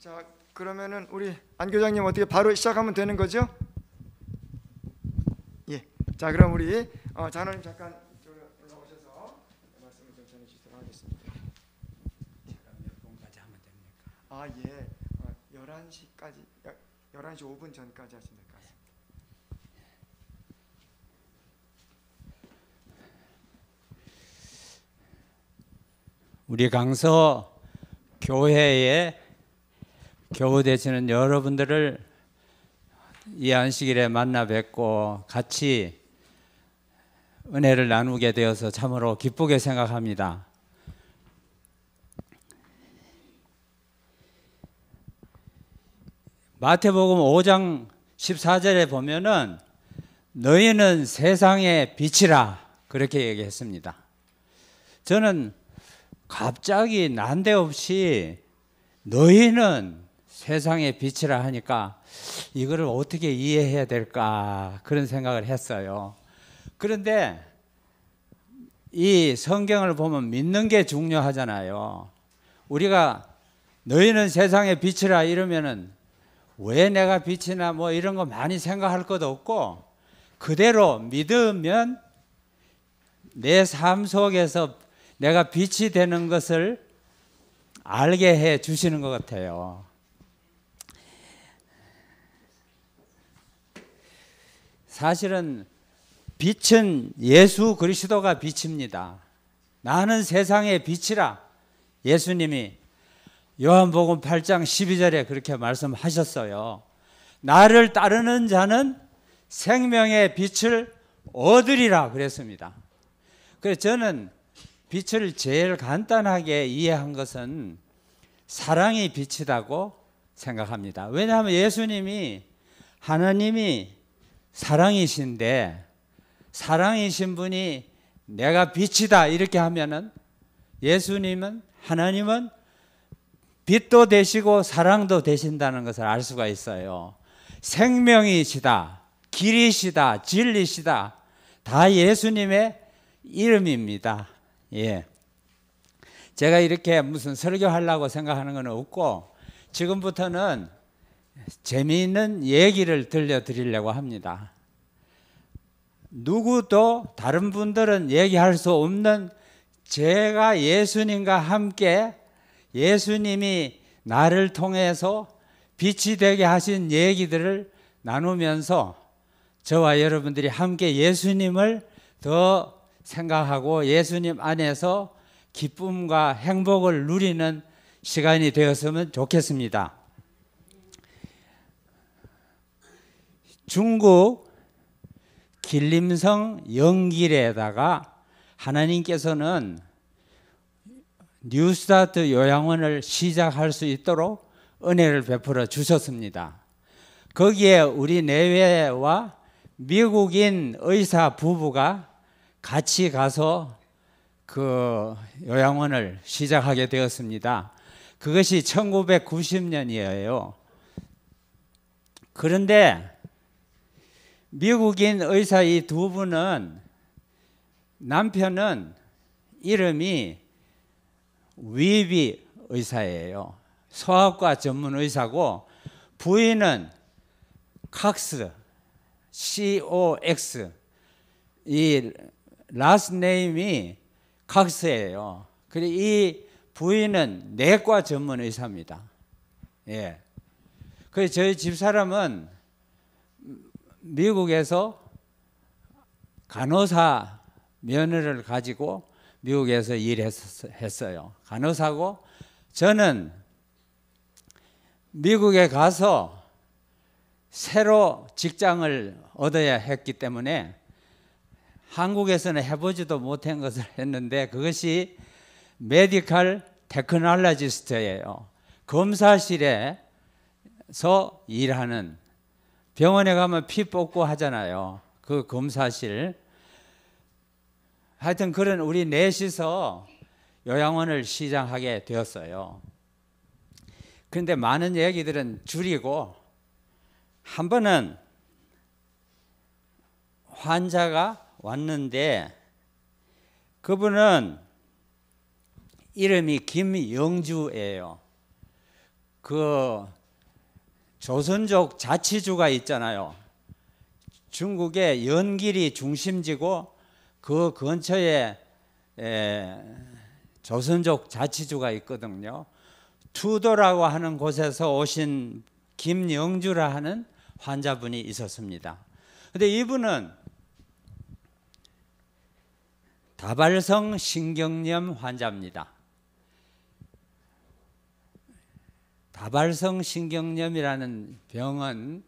자, 그러면은 우리 안 교장님 어떻게 바로 시작하면 되는 거죠? 예. 자, 그럼 우리 장로님 잠깐 이쪽으로 올라오셔서 말씀을 좀 전해 주시도록 하겠습니다. 몇 분까지 하면 됩니까? 아, 예. 11시까지 11시 5분 전까지 하시면 될 것 같습니다. 우리 강서 교회에 교우 되시는 여러분들을 이 안식일에 만나 뵙고 같이 은혜를 나누게 되어서 참으로 기쁘게 생각합니다. 마태복음 5장 14절에 보면은 너희는 세상의 빛이라 그렇게 얘기했습니다. 저는 갑자기 난데없이 너희는 세상의 빛이라 하니까 이거를 어떻게 이해해야 될까 그런 생각을 했어요. 그런데 이 성경을 보면 믿는 게 중요하잖아요. 우리가 너희는 세상의 빛이라 이러면은 왜 내가 빛이나 뭐 이런 거 많이 생각할 것도 없고 그대로 믿으면 내 삶 속에서 내가 빛이 되는 것을 알게 해 주시는 것 같아요. 사실은 빛은 예수 그리스도가 빛입니다. 나는 세상의 빛이라 예수님이 요한복음 8장 12절에 그렇게 말씀하셨어요. 나를 따르는 자는 생명의 빛을 얻으리라 그랬습니다. 그래서 저는 빛을 제일 간단하게 이해한 것은 사랑이 빛이라고 생각합니다. 왜냐하면 예수님이 하나님이 사랑이신데 사랑이신 분이 내가 빛이다 이렇게 하면은 예수님은 하나님은 빛도 되시고 사랑도 되신다는 것을 알 수가 있어요. 생명이시다, 길이시다, 진리시다 다 예수님의 이름입니다. 예. 제가 이렇게 무슨 설교하려고 생각하는 건 없고 지금부터는 재미있는 얘기를 들려드리려고 합니다. 누구도 다른 분들은 얘기할 수 없는 제가 예수님과 함께 예수님이 나를 통해서 빛이 되게 하신 얘기들을 나누면서 저와 여러분들이 함께 예수님을 더 생각하고 예수님 안에서 기쁨과 행복을 누리는 시간이 되었으면 좋겠습니다. 중국 길림성 영길에다가 하나님께서는 뉴스타트 요양원을 시작할 수 있도록 은혜를 베풀어 주셨습니다. 거기에 우리 내외와 미국인 의사 부부가 같이 가서 그 요양원을 시작하게 되었습니다. 그것이 1990년이에요. 그런데 미국인 의사 이 두 분은 남편은 이름이 위비 의사예요. 소아과 전문 의사고 부인은 칵스, COX 이 라스트 네임이 칵스예요. 그리고 이 부인은 내과 전문 의사입니다. 예. 그래서 저희 집사람은 미국에서 간호사 면허를 가지고 미국에서 일했어요. 간호사고 저는 미국에 가서 새로 직장을 얻어야 했기 때문에 한국에서는 해보지도 못한 것을 했는데 그것이 메디컬 테크놀로지스트예요. 검사실에서 일하는 병원에 가면 피 뽑고 하잖아요. 그 검사실. 하여튼 그런 우리 넷이서 요양원을 시작하게 되었어요. 그런데 많은 얘기들은 줄이고 한 번은 환자가 왔는데 그분은 이름이 김영주예요. 그 조선족 자치주가 있잖아요. 중국의 연길이 중심지고 그 근처에 조선족 자치주가 있거든요. 투도라고 하는 곳에서 오신 김영주라 하는 환자분이 있었습니다. 근데 이분은 다발성 신경염 환자입니다. 다발성 신경염이라는 병은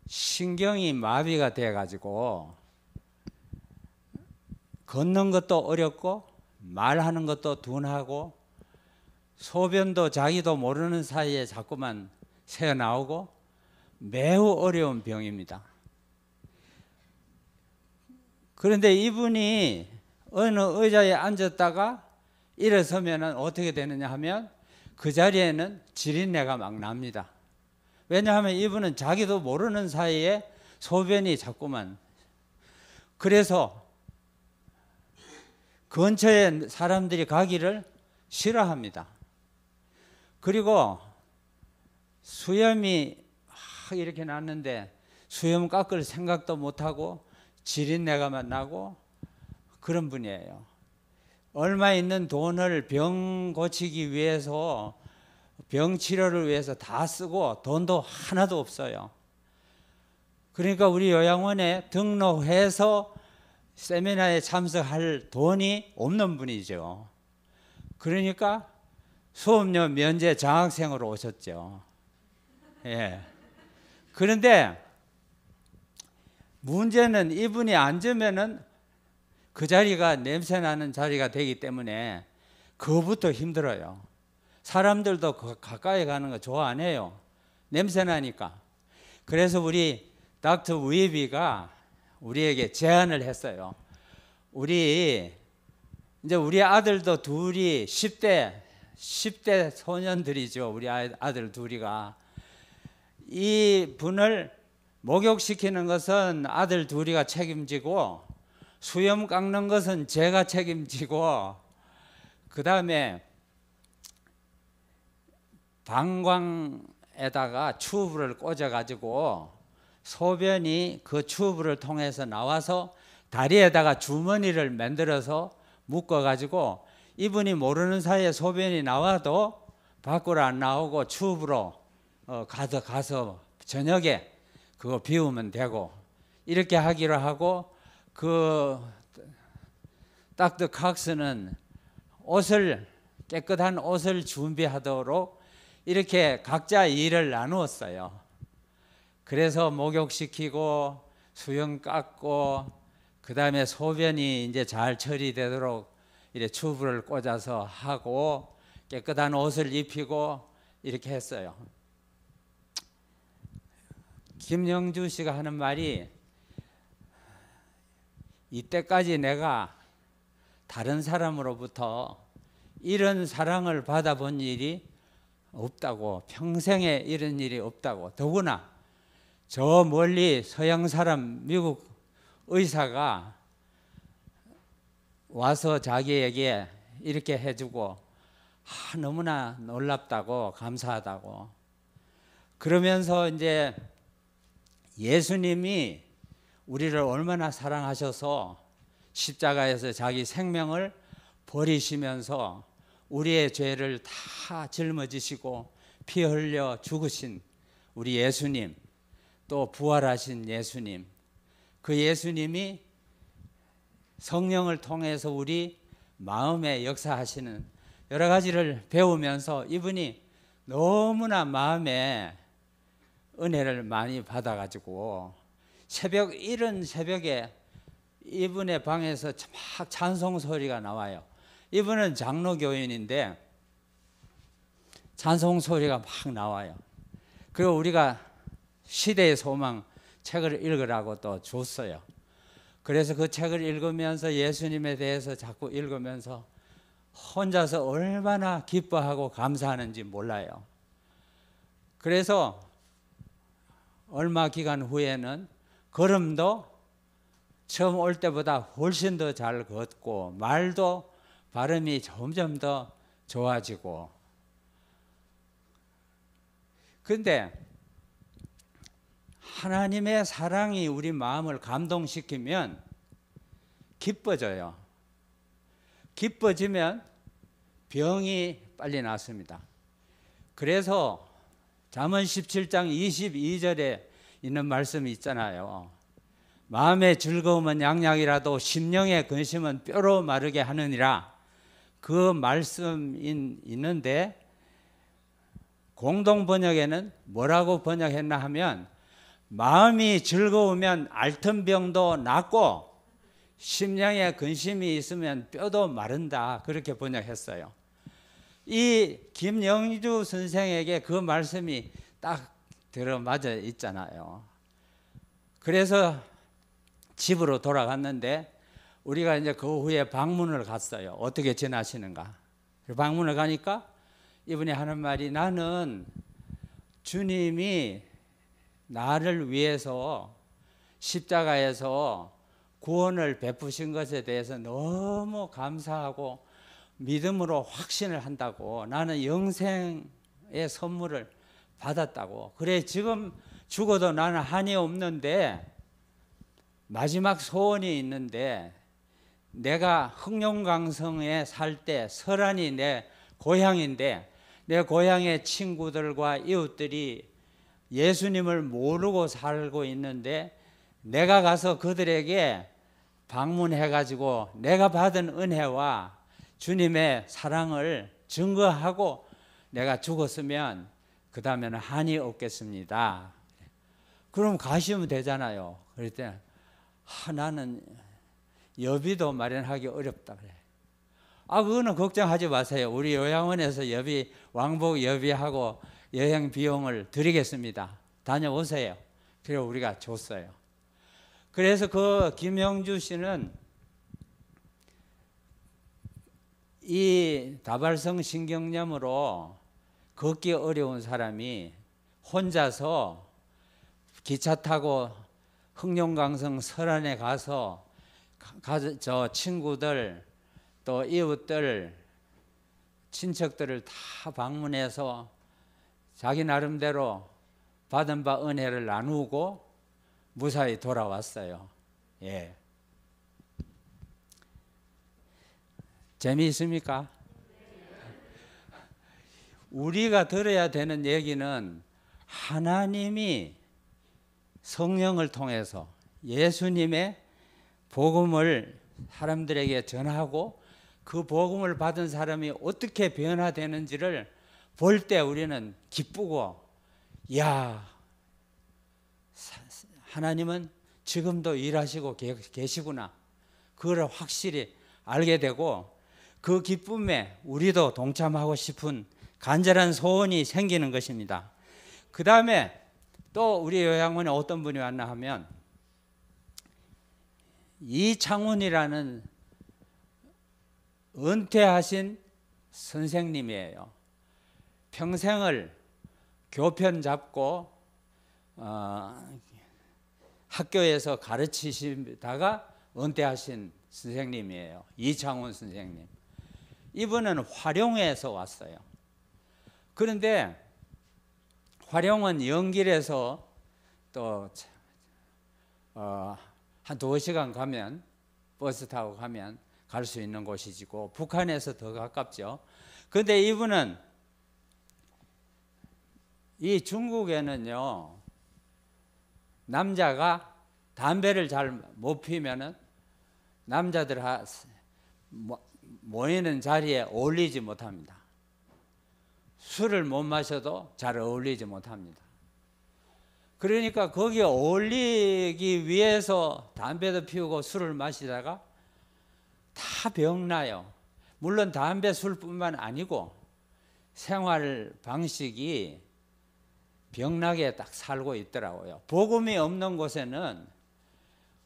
신경이 마비가 돼 가지고 걷는 것도 어렵고 말하는 것도 둔하고 소변도 자기도 모르는 사이에 자꾸만 새어나오고 매우 어려운 병입니다. 그런데 이분이 어느 의자에 앉았다가 일어서면 어떻게 되느냐 하면 그 자리에는 지린내가 막 납니다. 왜냐하면 이분은 자기도 모르는 사이에 소변이 자꾸만, 그래서 근처에 사람들이 가기를 싫어합니다. 그리고 수염이 이렇게 났는데 수염 깎을 생각도 못하고 지린내가만 나고 그런 분이에요. 얼마 있는 돈을 병 고치기 위해서, 병 치료를 위해서 다 쓰고 돈도 하나도 없어요. 그러니까 우리 요양원에 등록해서 세미나에 참석할 돈이 없는 분이죠. 그러니까 수업료 면제 장학생으로 오셨죠. 예. 그런데 문제는 이분이 앉으면은 그 자리가 냄새나는 자리가 되기 때문에 그거부터 힘들어요. 사람들도 가까이 가는 거 좋아 안 해요. 냄새나니까. 그래서 우리 닥터 우이비가 우리에게 제안을 했어요. 우리 아들도 둘이 10대 소년들이죠. 우리 아들 둘이가. 이 분을 목욕시키는 것은 아들 둘이가 책임지고 수염 깎는 것은 제가 책임지고, 그 다음에 방광에다가 튜브를 꽂아가지고 소변이 그 튜브를 통해서 나와서 다리에다가 주머니를 만들어서 묶어가지고 이분이 모르는 사이에 소변이 나와도 밖으로 안 나오고 튜브로 가서 저녁에 그거 비우면 되고, 이렇게 하기로 하고, 그 닥터 칵스는 깨끗한 옷을 준비하도록 이렇게 각자 일을 나누었어요. 그래서 목욕시키고 수영 깎고 그 다음에 소변이 이제 잘 처리되도록 이렇게 튜브를 꽂아서 하고 깨끗한 옷을 입히고 이렇게 했어요. 김영주 씨가 하는 말이, 이때까지 내가 다른 사람으로부터 이런 사랑을 받아본 일이 없다고, 평생에 이런 일이 없다고, 더구나 저 멀리 서양 사람 미국 의사가 와서 자기에게 이렇게 해주고 너무나 놀랍다고, 감사하다고. 그러면서 이제 예수님이 우리를 얼마나 사랑하셔서 십자가에서 자기 생명을 버리시면서 우리의 죄를 다 짊어지시고 피 흘려 죽으신 우리 예수님, 또 부활하신 예수님, 그 예수님이 성령을 통해서 우리 마음에 역사하시는 여러 가지를 배우면서 이분이 너무나 마음에 은혜를 많이 받아가지고 이른 새벽에 이분의 방에서 막 찬송 소리가 나와요. 이분은 장로교인인데 찬송 소리가 막 나와요. 그리고 우리가 시대의 소망 책을 읽으라고 또 줬어요. 그래서 그 책을 읽으면서 예수님에 대해서 자꾸 읽으면서 혼자서 얼마나 기뻐하고 감사하는지 몰라요. 그래서 얼마 기간 후에는 걸음도 처음 올 때보다 훨씬 더 잘 걷고 말도 발음이 점점 더 좋아지고, 근데 하나님의 사랑이 우리 마음을 감동시키면 기뻐져요. 기뻐지면 병이 빨리 낫습니다. 그래서 잠언 17장 22절에 있는 말씀이 있잖아요. 마음의 즐거움은 양약이라도 심령의 근심은 뼈로 마르게 하느니라. 그 말씀이 있는데 공동 번역에는 뭐라고 번역했나 하면 마음이 즐거우면 앓던 병도 낫고 심령에 근심이 있으면 뼈도 마른다. 그렇게 번역했어요. 이 김영주 선생에게 그 말씀이 딱 들어맞아 있잖아요. 그래서 집으로 돌아갔는데 우리가 이제 그 후에 방문을 갔어요. 어떻게 지나시는가. 방문을 가니까 이분이 하는 말이 나는 주님이 나를 위해서 십자가에서 구원을 베푸신 것에 대해서 너무 감사하고 믿음으로 확신을 한다고 나는 영생의 선물을 받았다고 그래 지금 죽어도 나는 한이 없는데 마지막 소원이 있는데 내가 흑룡강성에 살 때 설안이 내 고향인데 내 고향의 친구들과 이웃들이 예수님을 모르고 살고 있는데 내가 가서 그들에게 방문해가지고 내가 받은 은혜와 주님의 사랑을 증거하고 내가 죽었으면 그 다음에는 한이 없겠습니다. 그럼 가시면 되잖아요. 그럴 때 나는 여비도 마련하기 어렵다 그래. 그거는 걱정하지 마세요. 우리 요양원에서 여비 왕복 여비하고 여행 비용을 드리겠습니다. 다녀오세요. 그래서 우리가 줬어요. 그래서 그 김영주 씨는 이 다발성 신경염으로 걷기 어려운 사람이 혼자서 기차 타고 흑룡강성 설안에 가서 저 친구들 또 이웃들 친척들을 다 방문해서 자기 나름대로 받은 바 은혜를 나누고 무사히 돌아왔어요. 예. 재미있습니까? 우리가 들어야 되는 얘기는 하나님이 성령을 통해서 예수님의 복음을 사람들에게 전하고 그 복음을 받은 사람이 어떻게 변화되는지를 볼 때 우리는 기쁘고 야 하나님은 지금도 일하시고 계시구나 그걸 확실히 알게 되고 그 기쁨에 우리도 동참하고 싶은 간절한 소원이 생기는 것입니다. 그 다음에 또 우리 요양원에 어떤 분이 왔나 하면 이창훈이라는 은퇴하신 선생님이에요. 평생을 교편 잡고 학교에서 가르치시다가 은퇴하신 선생님이에요. 이창훈 선생님. 이분은 화룡에서 왔어요. 그런데 화룡은 연길에서 또 한 2시간 가면 버스 타고 가면 갈 수 있는 곳이고 북한에서 더 가깝죠. 그런데 이분은 이 중국에는요 남자가 담배를 잘 못 피면은 남자들 모이는 자리에 어울리지 못합니다. 술을 못 마셔도 잘 어울리지 못합니다. 그러니까 거기에 어울리기 위해서 담배도 피우고 술을 마시다가 다 병나요. 물론 담배 술뿐만 아니고 생활 방식이 병나게 딱 살고 있더라고요. 복음이 없는 곳에는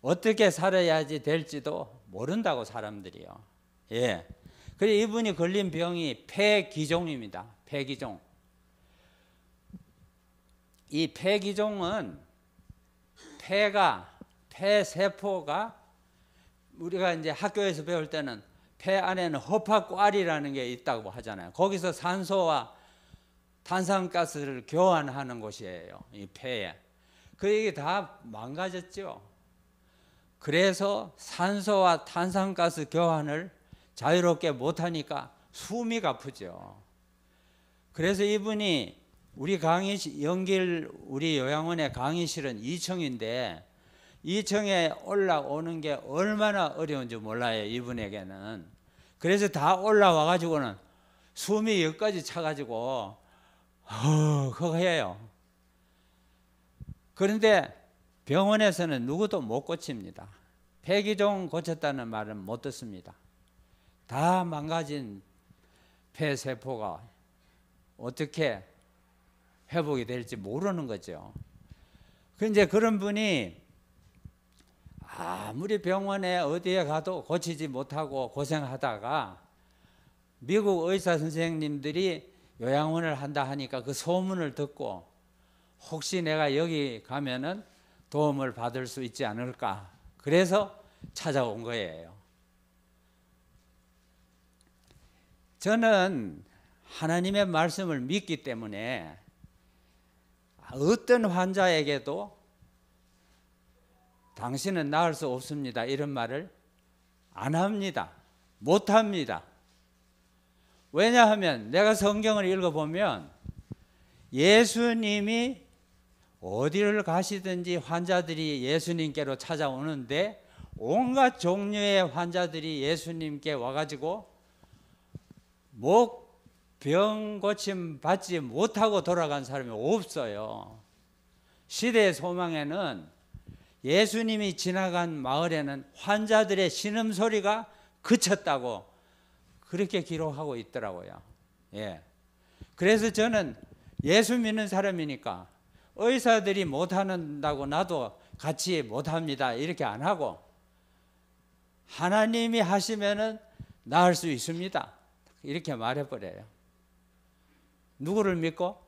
어떻게 살아야지 될지도 모른다고 사람들이요. 예. 그래서 이분이 걸린 병이 폐기종입니다. 폐기종. 이 폐기종은 폐세포가 우리가 이제 학교에서 배울 때는 폐 안에는 허파꽈리라는 게 있다고 하잖아요. 거기서 산소와 탄산가스를 교환하는 곳이에요. 이 폐에. 그게 다 망가졌죠. 그래서 산소와 탄산가스 교환을 자유롭게 못하니까 숨이 가쁘죠. 그래서 이분이 우리 강의실, 연길 우리 요양원의 강의실은 2층인데 2층에 올라오는 게 얼마나 어려운지 몰라요, 이분에게는. 그래서 다 올라와 가지고는 숨이 여기까지 차가지고 허허해요. 그런데 병원에서는 누구도 못 고칩니다. 폐기종 고쳤다는 말은 못 듣습니다. 다 망가진 폐세포가 어떻게 회복이 될지 모르는 거죠. 근데 그런 분이 아무리 병원에 어디에 가도 고치지 못하고 고생하다가 미국 의사 선생님들이 요양원을 한다 하니까 그 소문을 듣고 혹시 내가 여기 가면은 도움을 받을 수 있지 않을까, 그래서 찾아온 거예요. 저는 하나님의 말씀을 믿기 때문에 어떤 환자에게도 당신은 나을 수 없습니다, 이런 말을 안 합니다. 못 합니다. 왜냐하면 내가 성경을 읽어보면 예수님이 어디를 가시든지 환자들이 예수님께로 찾아오는데 온갖 종류의 환자들이 예수님께 와가지고 병 고침 받지 못하고 돌아간 사람이 없어요. 시대의 소망에는 예수님이 지나간 마을에는 환자들의 신음소리가 그쳤다고 그렇게 기록하고 있더라고요. 예. 그래서 저는 예수 믿는 사람이니까 의사들이 못한다고 나도 같이 못합니다 이렇게 안 하고, 하나님이 하시면은 나을 수 있습니다 이렇게 말해버려요. 누구를 믿고?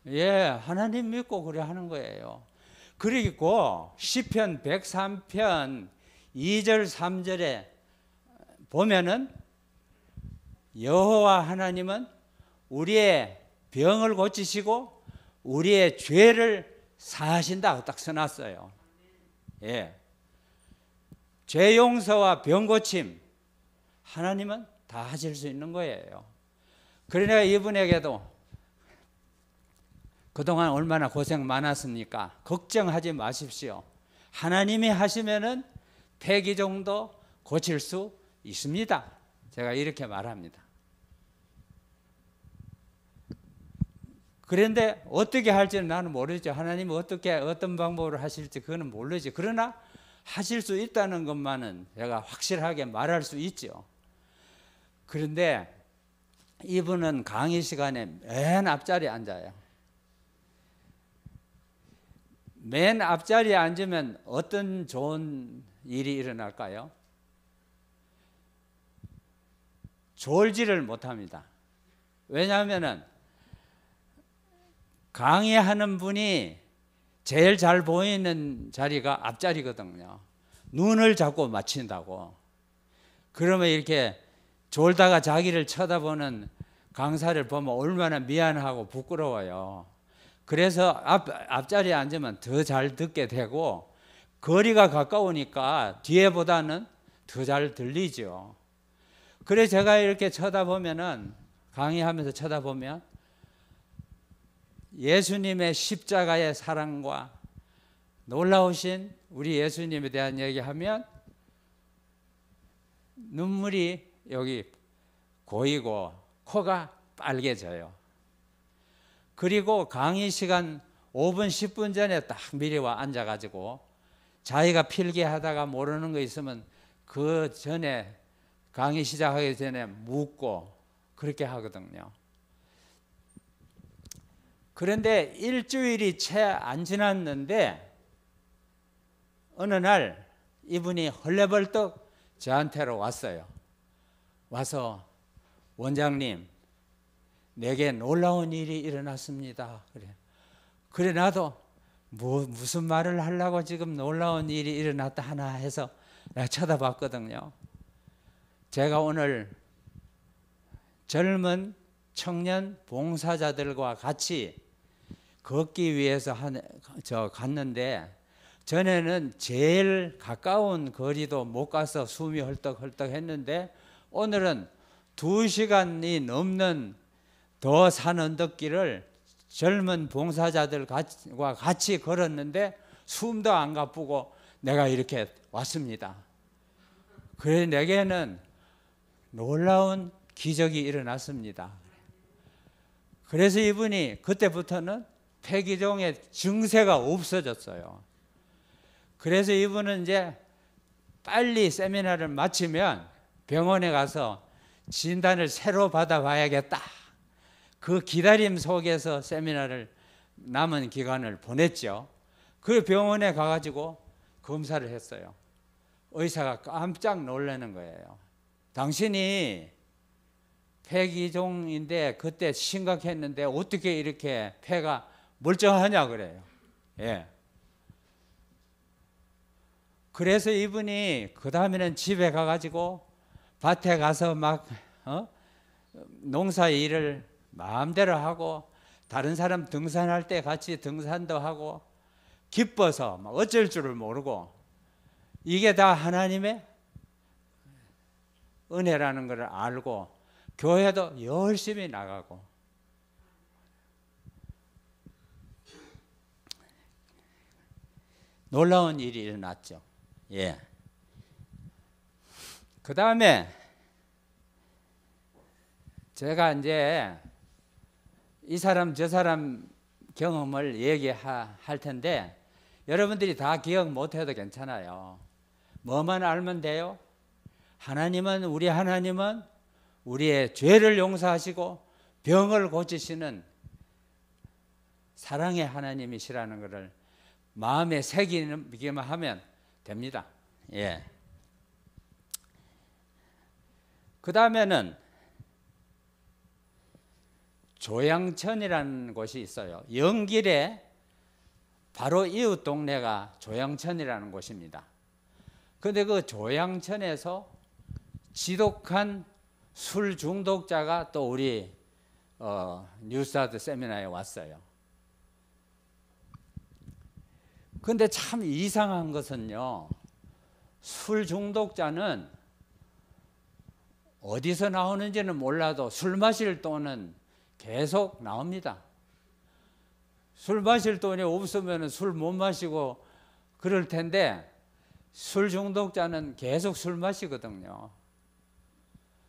예, 하나님 믿고 그래 하는 거예요. 그리고 시편 103편 2절 3절에 보면은 여호와 하나님은 우리의 병을 고치시고 우리의 죄를 사하신다고 딱 써놨어요. 예. 죄 용서와 병 고침 하나님은 다 하실 수 있는 거예요. 그러니까 이분에게도 그동안 얼마나 고생 많았습니까? 걱정하지 마십시오. 하나님이 하시면은 폐기종도 고칠 수 있습니다. 제가 이렇게 말합니다. 그런데 어떻게 할지는 나는 모르죠. 하나님이 어떤 방법으로 하실지 그거는 모르지. 그러나 하실 수 있다는 것만은 제가 확실하게 말할 수 있죠. 그런데 이분은 강의 시간에 맨 앞자리에 앉아요. 맨 앞자리에 앉으면 어떤 좋은 일이 일어날까요? 졸지를 못합니다. 왜냐하면 강의하는 분이 제일 잘 보이는 자리가 앞자리거든요. 눈을 자꾸 맞춘다고. 그러면 이렇게 졸다가 자기를 쳐다보는 강사를 보면 얼마나 미안하고 부끄러워요. 그래서 앞자리에 앉으면 더 잘 듣게 되고 거리가 가까우니까 뒤에보다는 더 잘 들리죠. 그래서 제가 이렇게 쳐다보면은 강의하면서 쳐다보면 예수님의 십자가의 사랑과 놀라우신 우리 예수님에 대한 얘기하면 눈물이 여기 고이고 코가 빨개져요. 그리고 강의 시간 5분 10분 전에 딱 미리 와 앉아가지고 자기가 필기하다가 모르는 거 있으면 그 전에 강의 시작하기 전에 묻고 그렇게 하거든요. 그런데 일주일이 채 안 지났는데 어느 날 이분이 헐레벌떡 저한테로 왔어요. 와서 원장님, 내게 놀라운 일이 일어났습니다. 그래 나도 무슨 말을 하려고 지금 놀라운 일이 일어났다 하나 해서 내가 쳐다봤거든요. 제가 오늘 젊은 청년 봉사자들과 같이 걷기 위해서 갔는데, 전에는 제일 가까운 거리도 못 가서 숨이 헐떡헐떡 했는데, 오늘은 2시간이 넘는 더 산 언덕길을 젊은 봉사자들과 같이 걸었는데 숨도 안 가쁘고 내가 이렇게 왔습니다. 그래 내게는 놀라운 기적이 일어났습니다. 그래서 이분이 그때부터는 폐기종의 증세가 없어졌어요. 그래서 이분은 이제 빨리 세미나를 마치면 병원에 가서 진단을 새로 받아봐야겠다. 그 기다림 속에서 세미나를 남은 기간을 보냈죠. 그 병원에 가가지고 검사를 했어요. 의사가 깜짝 놀라는 거예요. 당신이 폐기종인데 그때 심각했는데 어떻게 이렇게 폐가 멀쩡하냐 그래요. 예. 그래서 이분이 그 다음에는 집에 가가지고 밭에 가서 막 농사 일을 마음대로 하고 다른 사람 등산할 때 같이 등산도 하고 기뻐서 막 어쩔 줄을 모르고 이게 다 하나님의 은혜라는 것을 알고 교회도 열심히 나가고 놀라운 일이 일어났죠. 예. 그 다음에 제가 이제 이 사람 저 사람 경험을 얘기할 텐데 여러분들이 다 기억 못해도 괜찮아요. 뭐만 알면 돼요? 우리 하나님은 우리의 죄를 용서하시고 병을 고치시는 사랑의 하나님이시라는 것을 마음에 새기기만 하면 됩니다. 예. 그 다음에는 조양천이라는 곳이 있어요. 영길에 바로 이웃 동네가 조양천이라는 곳입니다. 그런데 그 조양천에서 지독한 술 중독자가 또 우리 뉴스타트 세미나에 왔어요. 그런데 참 이상한 것은요, 술 중독자는 어디서 나오는지는 몰라도 술 마실 돈은 계속 나옵니다. 술 마실 돈이 없으면 술 못 마시고 그럴 텐데 술 중독자는 계속 술 마시거든요.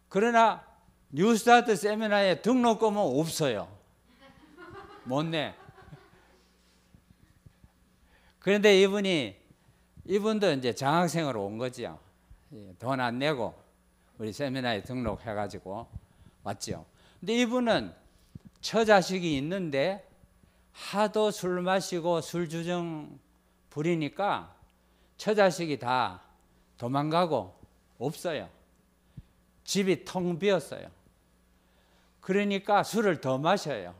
그러나 뉴스타트 세미나에 등록금은 없어요. 못 내. 그런데 이분도 이제 장학생으로 온 거죠. 돈 안 내고 우리 세미나에 등록해가지고 왔죠. 근데 이분은 처자식이 있는데 하도 술 마시고 술주정 부리니까 처자식이 다 도망가고 없어요. 집이 텅 비었어요. 그러니까 술을 더 마셔요.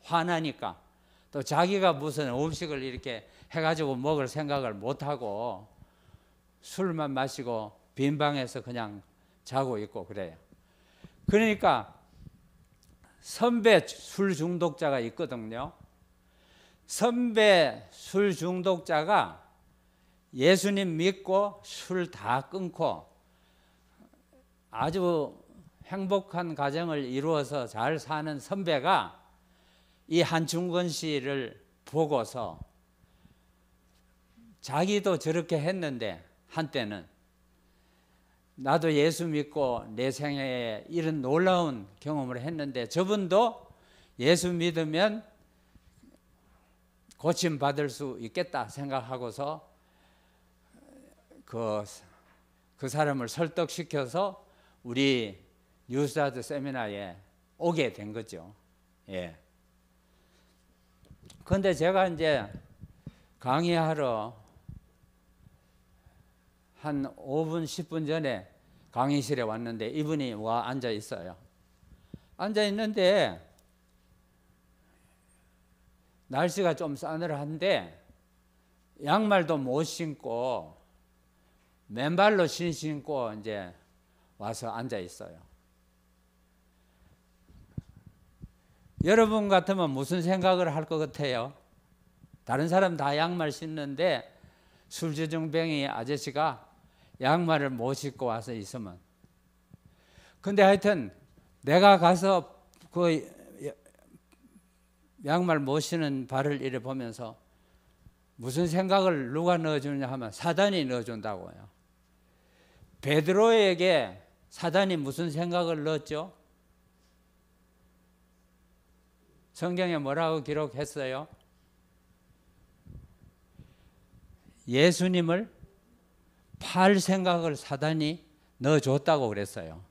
화나니까. 또 자기가 무슨 음식을 이렇게 해가지고 먹을 생각을 못하고 술만 마시고 빈 방에서 그냥 자고 있고 그래요. 그러니까 선배 술 중독자가 있거든요. 선배 술 중독자가 예수님 믿고 술 다 끊고 아주 행복한 가정을 이루어서 잘 사는 선배가 이 한충건 씨를 보고서 자기도 저렇게 했는데 한때는 나도 예수 믿고 내 생애에 이런 놀라운 경험을 했는데 저분도 예수 믿으면 고침받을 수 있겠다 생각하고서 그 사람을 설득시켜서 우리 뉴스타트 세미나에 오게 된 거죠. 예. 그런데 제가 이제 강의하러 한 5분, 10분 전에 강의실에 왔는데 이분이 와 앉아 있어요. 앉아 있는데 날씨가 좀 싸늘한데 양말도 못 신고 맨발로 신고 이제 와서 앉아 있어요. 여러분 같으면 무슨 생각을 할 것 같아요? 다른 사람 다 양말 신는데 술주정뱅이 아저씨가 양말을 못 신고 와서 있으면, 근데 하여튼 내가 가서 그 양말 못 신은 발을 이래 보면서 무슨 생각을 누가 넣어주느냐 하면 사단이 넣어준다고요. 베드로에게 사단이 무슨 생각을 넣었죠? 성경에 뭐라고 기록했어요? 예수님을 팔 생각을 사단이 넣어줬다고 그랬어요.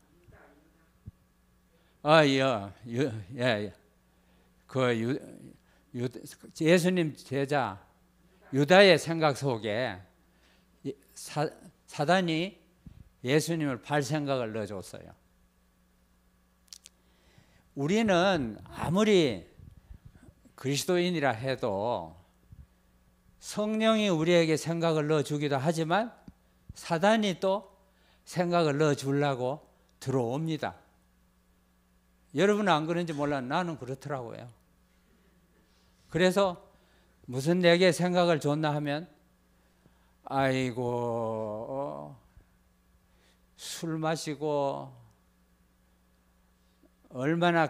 예수님 제자 유다의 생각 속에 사단이 예수님을 팔 생각을 넣어줬어요. 우리는 아무리 그리스도인이라 해도 성령이 우리에게 생각을 넣어주기도 하지만 사단이 또 생각을 넣어주려고 들어옵니다. 여러분은 안 그런지 몰라. 나는 그렇더라고요. 그래서 무슨 내게 생각을 줬나 하면, 아이고 술 마시고 얼마나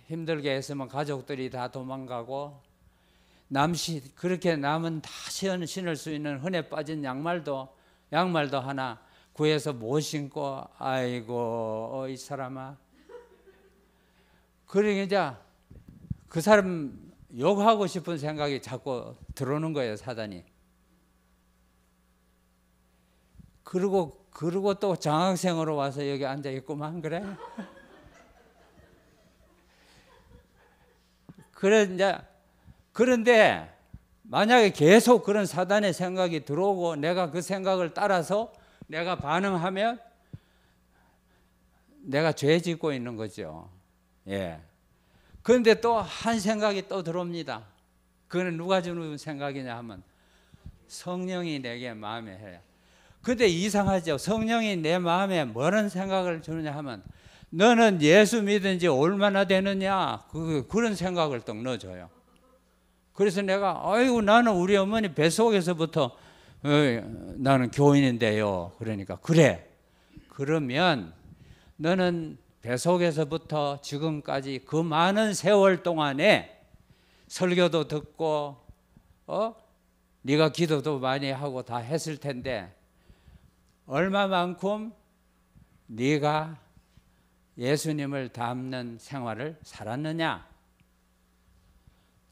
힘들게 했으면 가족들이 다 도망가고, 그렇게 남은 다 신을 수 있는 흔해 빠진 양말도 하나 구해서 못 신고, 아이고 이 사람아. 그러니까 이제 그 사람 욕하고 싶은 생각이 자꾸 들어오는 거예요, 사단이. 그리고 또 장학생으로 와서 여기 앉아 있구만, 그래? 그런데 만약에 계속 그런 사단의 생각이 들어오고 내가 그 생각을 따라서 내가 반응하면 내가 죄 짓고 있는 거죠. 예. 그런데 또 한 생각이 또 들어옵니다. 그거는 누가 주는 생각이냐 하면 성령이 내게 마음에 해요. 근데 이상하죠. 성령이 내 마음에 뭐런 생각을 주느냐 하면, 너는 예수 믿은 지 얼마나 되느냐, 그런 생각을 또 넣어줘요. 그래서 내가 아이고 나는 우리 어머니 뱃속에서부터 나는 교인인데요. 그러니까 그래. 그러면 너는 뱃속에서부터 지금까지 그 많은 세월 동안에 설교도 듣고 네가 기도도 많이 하고 다 했을 텐데 얼마만큼 네가 예수님을 닮는 생활을 살았느냐?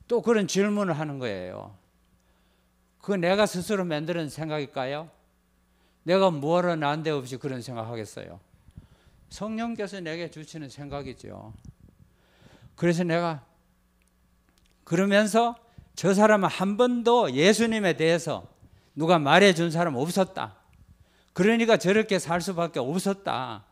또 그런 질문을 하는 거예요. 그 내가 스스로 만드는 생각일까요? 내가 뭐하러 난데없이 그런 생각하겠어요? 성령께서 내게 주시는 생각이죠. 그래서 내가 그러면서 저 사람은 한 번도 예수님에 대해서 누가 말해준 사람 없었다. 그러니까 저렇게 살 수밖에 없었다.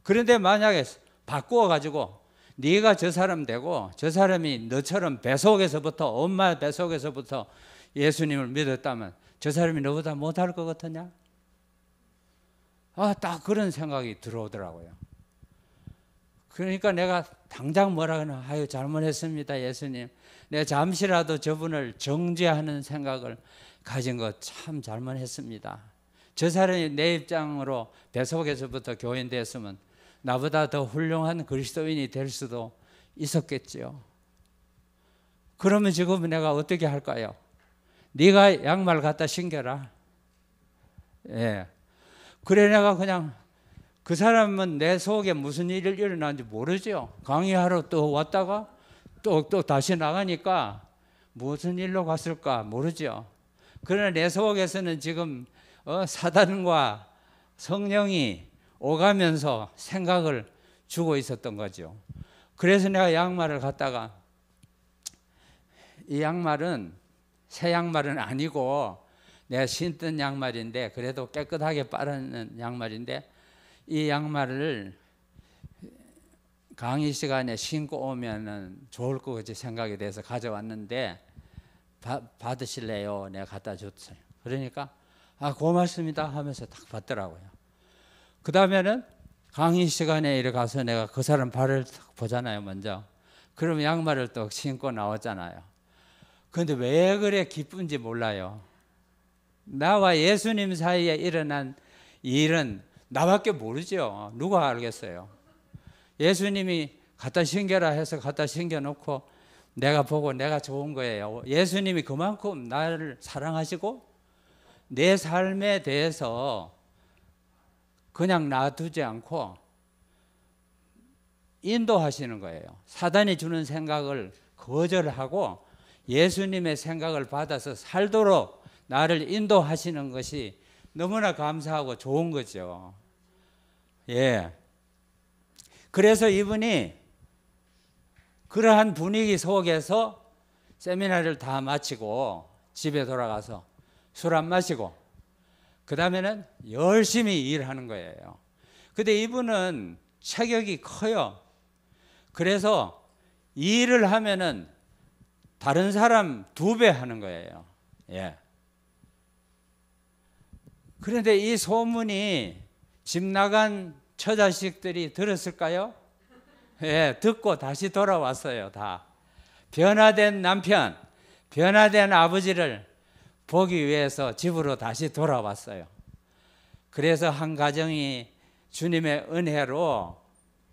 그런데 만약에 바꾸어가지고 네가 저 사람 되고 저 사람이 너처럼 뱃속에서부터 엄마 뱃속에서부터 예수님을 믿었다면 저 사람이 너보다 못할 것 같으냐? 딱 그런 생각이 들어오더라고요. 그러니까 내가 당장 뭐라 그러나, 아유 잘못했습니다 예수님. 내가 잠시라도 저분을 정죄하는 생각을 가진 거 참 잘못했습니다. 저 사람이 내 입장으로 뱃속에서부터 교인 됐으면 나보다 더 훌륭한 그리스도인이 될 수도 있었겠죠. 그러면 지금 내가 어떻게 할까요? 네가 양말 갖다 신겨라. 예. 그래 내가 그냥 그 사람은 내 속에 무슨 일이 일어나는지 모르죠. 강의하러 또 왔다가 또 다시 나가니까 무슨 일로 갔을까 모르죠. 그러나 내 속에서는 지금 사단과 성령이 오가면서 생각을 주고 있었던 거죠. 그래서 내가 양말을 갖다가, 이 양말은 새 양말은 아니고 내가 신던 양말인데 그래도 깨끗하게 빠르는 양말인데 이 양말을 강의 시간에 신고 오면은 좋을 것 같이 생각이 돼서 가져왔는데 받으실래요? 내가 갖다 줬어요. 그러니까 고맙습니다 하면서 딱 받더라고요. 그 다음에는 강의 시간에 이렇게 가서 내가 그 사람 발을 딱 보잖아요. 먼저 그럼 양말을 또 신고 나왔잖아요. 그런데 왜 그래 기쁜지 몰라요. 나와 예수님 사이에 일어난 일은 나밖에 모르죠. 누가 알겠어요. 예수님이 갖다 신겨라 해서 갖다 신겨놓고 내가 보고 내가 좋은 거예요. 예수님이 그만큼 나를 사랑하시고 내 삶에 대해서 그냥 놔두지 않고 인도하시는 거예요. 사단이 주는 생각을 거절하고 예수님의 생각을 받아서 살도록 나를 인도하시는 것이 너무나 감사하고 좋은 거죠. 예. 그래서 이분이 그러한 분위기 속에서 세미나를 다 마치고 집에 돌아가서 술 안 마시고 그 다음에는 열심히 일하는 거예요. 근데 이분은 체격이 커요. 그래서 일을 하면은 다른 사람 2배 하는 거예요. 예. 그런데 이 소문이 집 나간 처자식들이 들었을까요? 예, 듣고 다시 돌아왔어요. 다 변화된 남편, 변화된 아버지를 보기 위해서 집으로 다시 돌아왔어요. 그래서 한 가정이 주님의 은혜로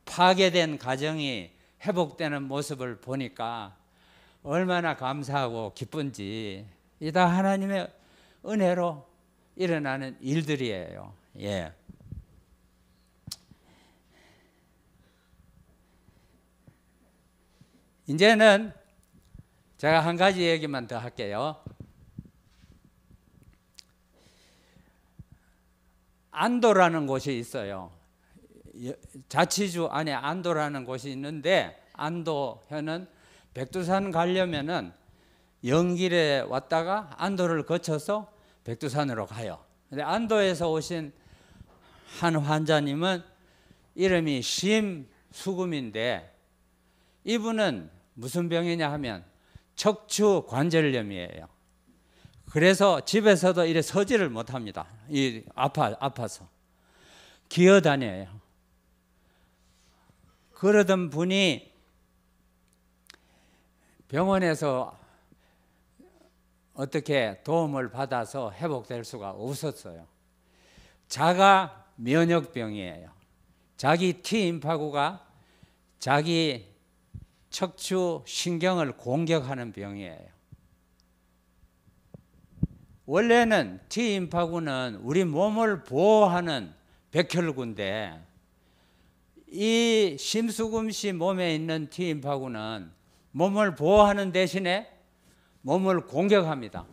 파괴된 가정이 회복되는 모습을 보니까 얼마나 감사하고 기쁜지, 이 다 하나님의 은혜로 일어나는 일들이에요. 예. 이제는 제가 한 가지 얘기만 더 할게요. 안도라는 곳이 있어요. 자치주 안에 안도라는 곳이 있는데, 안도현은 백두산 가려면은 영길에 왔다가 안도를 거쳐서 백두산으로 가요. 근데 안도에서 오신 한 환자님은 이름이 심수금인데, 이분은 무슨 병이냐 하면 척추 관절염이에요. 그래서 집에서도 이래 서지를 못합니다. 아파서 기어다녀요. 그러던 분이 병원에서 어떻게 도움을 받아서 회복될 수가 없었어요. 자가 면역병이에요. 자기 T임파구가 자기 척추 신경을 공격하는 병이에요. 원래는 T임파구는 우리 몸을 보호하는 백혈구인데, 이 심수금 씨 몸에 있는 T임파구는 몸을 보호하는 대신에 몸을 공격합니다.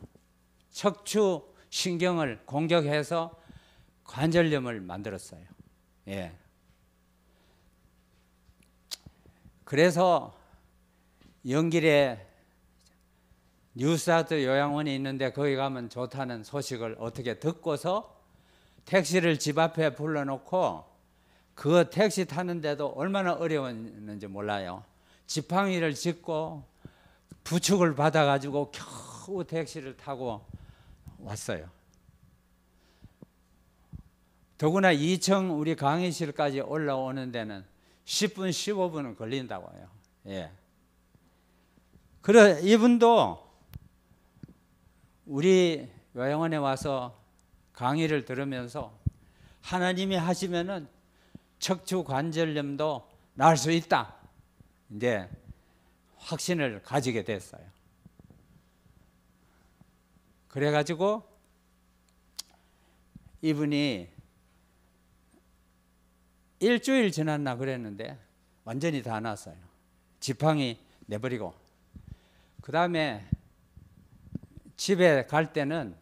척추 신경을 공격해서 관절염을 만들었어요. 예. 그래서 영길에 뉴사우스 요양원이 있는데 거기 가면 좋다는 소식을 어떻게 듣고서 택시를 집 앞에 불러놓고 그 택시 타는데도 얼마나 어려웠는지 몰라요. 지팡이를 짚고 부축을 받아가지고 겨우 택시를 타고 왔어요. 더구나 2층 우리 강의실까지 올라오는 데는 10분, 15분은 걸린다고 해요. 예. 그래, 이분도 우리 요양원에 와서 강의를 들으면서 하나님이 하시면은 척추 관절염도 나을 수 있다, 이제 확신을 가지게 됐어요. 그래가지고 이분이 일주일 지났나 그랬는데 완전히 다 났어요. 지팡이 내버리고. 그 다음에 집에 갈 때는,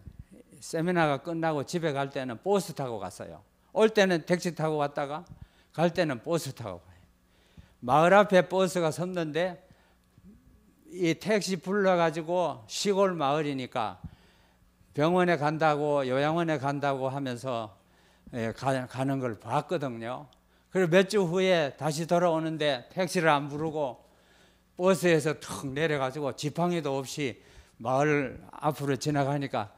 세미나가 끝나고 집에 갈 때는 버스 타고 갔어요. 올 때는 택시 타고 왔다가 갈 때는 버스 타고 가요. 마을 앞에 버스가 섰는데 이 택시 불러가지고 시골 마을이니까 병원에 간다고 요양원에 간다고 하면서 가는 걸 봤거든요. 그리고 몇 주 후에 다시 돌아오는데 택시를 안 부르고 버스에서 툭 내려가지고 지팡이도 없이 마을 앞으로 지나가니까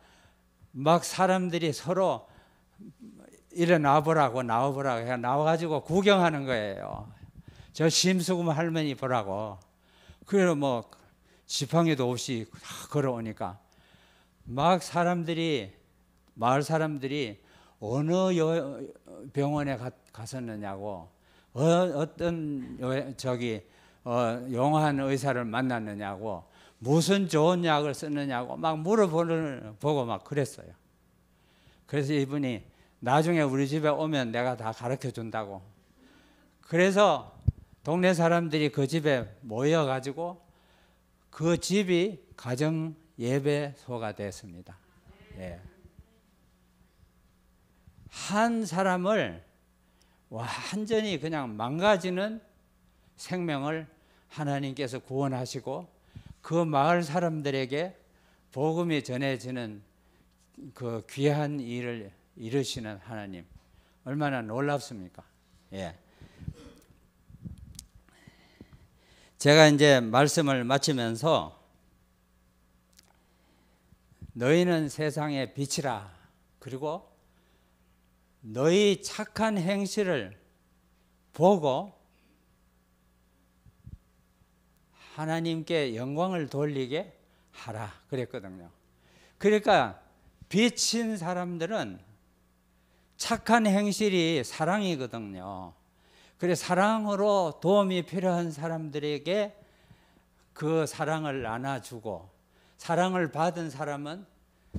막 사람들이 서로 일어나보라고 나와보라고 해 나와가지고 구경하는 거예요. 저 심수금 할머니 보라고. 그래 뭐 지팡이도 없이 걸어오니까 막 마을 사람들이 어느 병원에 갔었느냐고, 어떤 용한 의사를 만났느냐고, 무슨 좋은 약을 쓰느냐고 막 물어보고 막 그랬어요. 그래서 이분이 나중에 우리 집에 오면 내가 다 가르쳐 준다고. 그래서 동네 사람들이 그 집에 모여가지고 그 집이 가정 예배소가 됐습니다. 예. 한 사람을 완전히 그냥 망가지는 생명을 하나님께서 구원하시고 그 마을 사람들에게 복음이 전해지는 그 귀한 일을 이루시는 하나님, 얼마나 놀랍습니까? 예. 제가 이제 말씀을 마치면서 너희는 세상의 빛이라, 그리고 너희 착한 행실을 보고 하나님께 영광을 돌리게 하라 그랬거든요. 그러니까 빛인 사람들은 착한 행실이 사랑이거든요. 그래서 사랑으로 도움이 필요한 사람들에게 그 사랑을 나눠주고, 사랑을 받은 사람은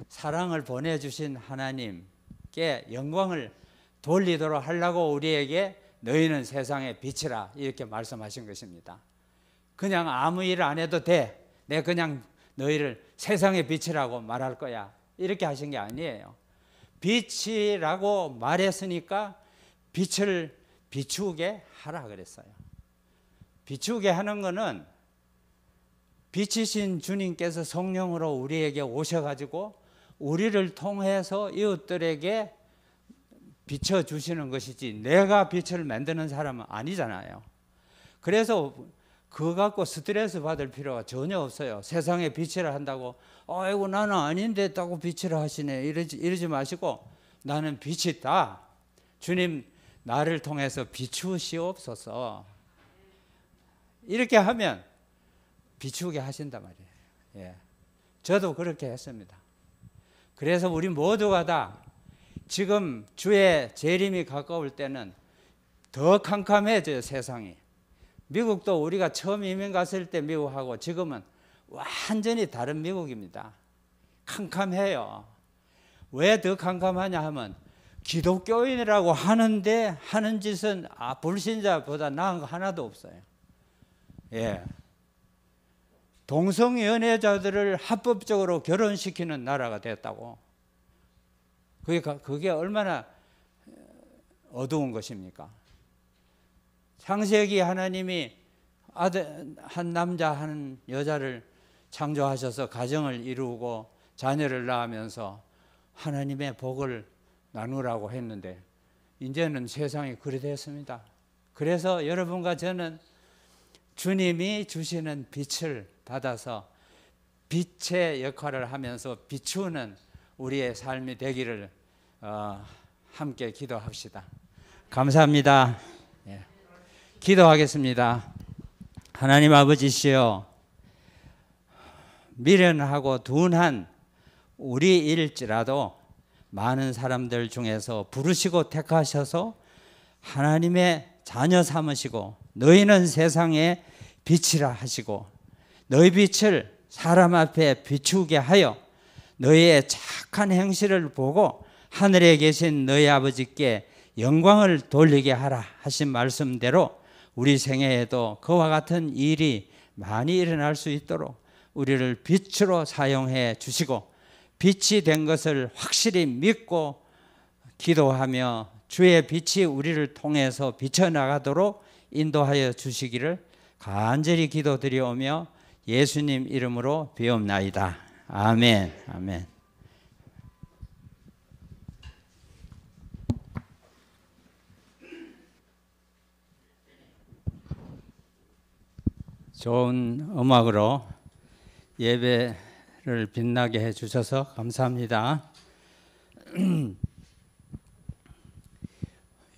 사랑을 보내주신 하나님께 영광을 돌리도록 하려고 우리에게 너희는 세상의 빛이라 이렇게 말씀하신 것입니다. 그냥 아무 일 안 해도 돼, 내가 그냥 너희를 세상의 빛이라고 말할 거야, 이렇게 하신 게 아니에요. 빛이라고 말했으니까 빛을 비추게 하라 그랬어요. 비추게 하는 거는 빛이신 주님께서 성령으로 우리에게 오셔가지고 우리를 통해서 이웃들에게 비춰주시는 것이지, 내가 빛을 만드는 사람은 아니잖아요. 그래서 그거 갖고 스트레스 받을 필요가 전혀 없어요. 세상에 빛이라 한다고 아이고 나는 아닌데 있다고 빛이라 하시네 이러지 마시고, 나는 빛이 있다, 주님 나를 통해서 비추시옵소서, 이렇게 하면 비추게 하신단 말이에요. 예. 저도 그렇게 했습니다. 그래서 우리 모두가 다 지금 주의 재림이 가까울 때는 더 캄캄해져요, 세상이. 미국도 우리가 처음 이민 갔을 때 미국하고 지금은 완전히 다른 미국입니다. 캄캄해요. 왜 더 캄캄하냐 하면 기독교인이라고 하는데 하는 짓은 불신자보다 나은 거 하나도 없어요. 예. 동성연애자들을 합법적으로 결혼시키는 나라가 됐다고. 그게 얼마나 어두운 것입니까? 창세기 하나님이 한 남자 한 여자를 창조하셔서 가정을 이루고 자녀를 낳으면서 하나님의 복을 나누라고 했는데 이제는 세상이 그리 됐습니다. 그래서 여러분과 저는 주님이 주시는 빛을 받아서 빛의 역할을 하면서 비추는 우리의 삶이 되기를 함께 기도합시다. 감사합니다. 예. 기도하겠습니다. 하나님 아버지시여, 미련하고 둔한 우리일지라도 많은 사람들 중에서 부르시고 택하셔서 하나님의 자녀 삼으시고 너희는 세상의 빛이라 하시고 너희 빛을 사람 앞에 비추게 하여 너희의 착한 행실을 보고 하늘에 계신 너희 아버지께 영광을 돌리게 하라 하신 말씀대로 우리 생애에도 그와 같은 일이 많이 일어날 수 있도록 우리를 빛으로 사용해 주시고 빛이 된 것을 확실히 믿고 기도하며 주의 빛이 우리를 통해서 비쳐나가도록 인도하여 주시기를 간절히 기도드리오며 예수님 이름으로 비옵나이다. 아멘. 아멘. 좋은 음악으로 예배를 빛나게 해주셔서 감사합니다.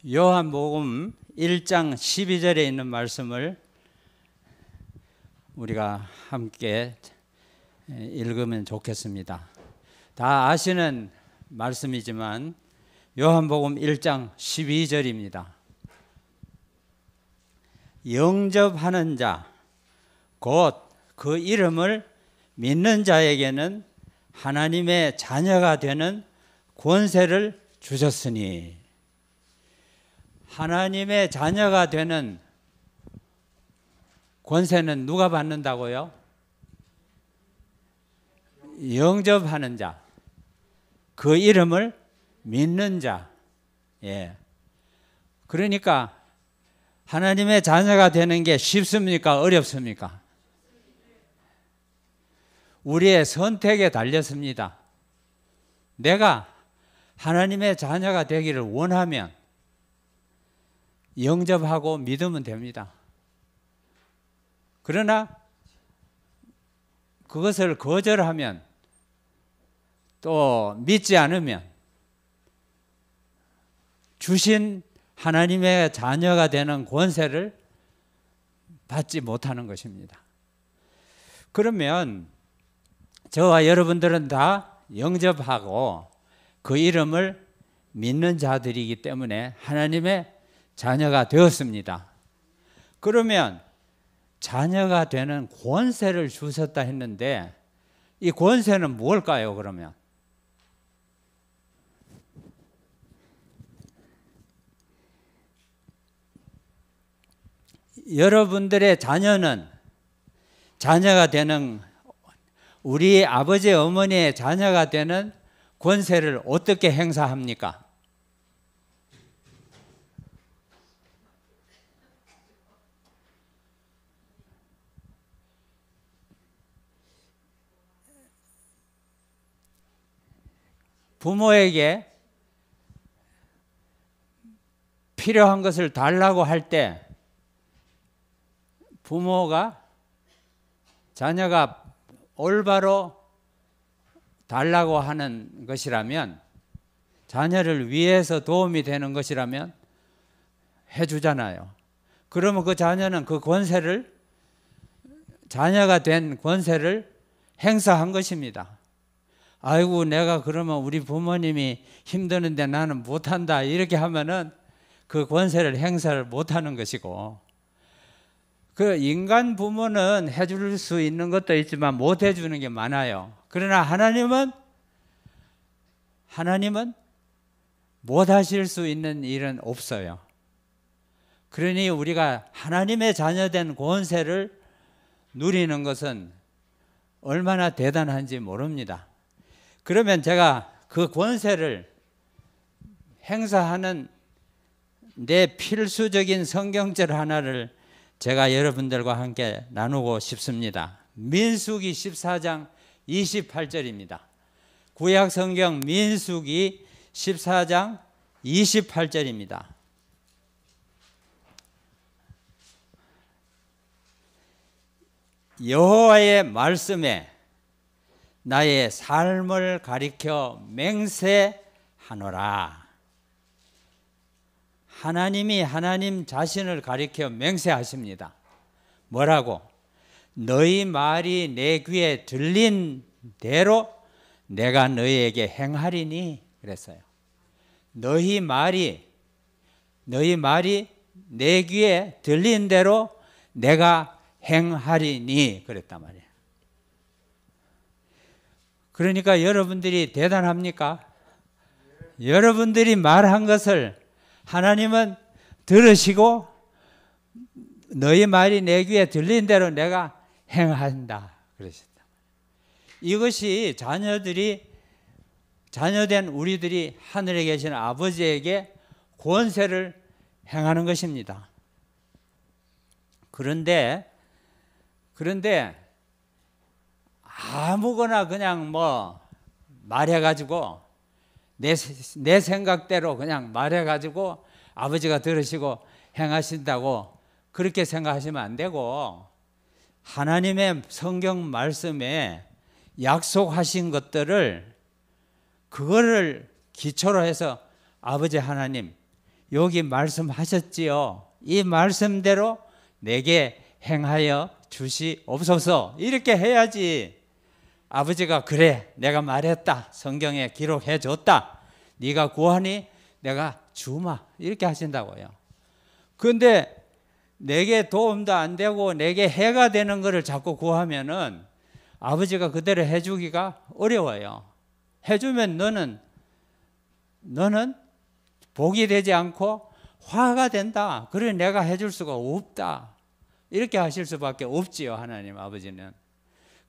요한복음 1장 12절에 있는 말씀을 우리가 함께 읽으면 좋겠습니다. 다 아시는 말씀이지만 요한복음 1장 12절입니다. 영접하는 자, 곧 그 이름을 믿는 자에게는 하나님의 자녀가 되는 권세를 주셨으니, 하나님의 자녀가 되는 권세는 누가 받는다고요? 영접하는 자, 그 이름을 믿는 자. 예. 그러니까 하나님의 자녀가 되는 게 쉽습니까? 어렵습니까? 우리의 선택에 달렸습니다. 내가 하나님의 자녀가 되기를 원하면 영접하고 믿으면 됩니다. 그러나 그것을 거절하면, 또 믿지 않으면 주신 하나님의 자녀가 되는 권세를 받지 못하는 것입니다. 그러면 저와 여러분들은 다 영접하고 그 이름을 믿는 자들이기 때문에 하나님의 자녀가 되었습니다. 그러면 자녀가 되는 권세를 주셨다 했는데, 이 권세는 뭘까요, 그러면? 여러분들의 자녀는, 자녀가 되는, 우리 아버지 어머니의 자녀가 되는 권세를 어떻게 행사합니까? 부모에게 필요한 것을 달라고 할 때 부모가, 자녀가 올바로 달라고 하는 것이라면, 자녀를 위해서 도움이 되는 것이라면 해주잖아요. 그러면 그 자녀는 그 권세를, 자녀가 된 권세를 행사한 것입니다. 아이고, 내가 그러면 우리 부모님이 힘드는데 나는 못한다, 이렇게 하면은 그 권세를 행사를 못하는 것이고, 그 인간 부모는 해줄 수 있는 것도 있지만 못 해주는 게 많아요. 그러나 하나님은 못 하실 수 있는 일은 없어요. 그러니 우리가 하나님의 자녀된 권세를 누리는 것은 얼마나 대단한지 모릅니다. 그러면 제가 그 권세를 행사하는 내 필수적인 성경절 하나를 제가 여러분들과 함께 나누고 싶습니다. 민수기 14장 28절입니다. 구약 성경 민수기 14장 28절입니다. 여호와의 말씀에 나의 삶을 가리켜 맹세하노라. 하나님이 하나님 자신을 가리켜 맹세하십니다. 뭐라고? 너희 말이 내 귀에 들린 대로 내가 너희에게 행하리니 그랬어요. 너희 말이 내 귀에 들린 대로 내가 행하리니 그랬단 말이에요. 그러니까 여러분들이 대단합니까? 여러분들이 말한 것을 하나님은 들으시고 너희 말이 내 귀에 들린 대로 내가 행한다 그러셨다. 이것이 자녀된 우리들이 하늘에 계신 아버지에게 권세를 행하는 것입니다. 그런데 아무거나 그냥 말해가지고 내 생각대로 그냥 말해가지고 아버지가 들으시고 행하신다고 그렇게 생각하시면 안 되고, 하나님의 성경 말씀에 약속하신 것들을 그거를 기초로 해서 아버지 하나님 여기 말씀하셨지요. 이 말씀대로 내게 행하여 주시옵소서. 이렇게 해야지 아버지가 그래 내가 말했다, 성경에 기록해 줬다, 네가 구하니 내가 주마, 이렇게 하신다고요. 그런데 내게 도움도 안 되고 내게 해가 되는 것을 자꾸 구하면은 아버지가 그대로 해주기가 어려워요. 해주면 너는 복이 되지 않고 화가 된다, 그래 내가 해줄 수가 없다, 이렇게 하실 수밖에 없지요, 하나님 아버지는.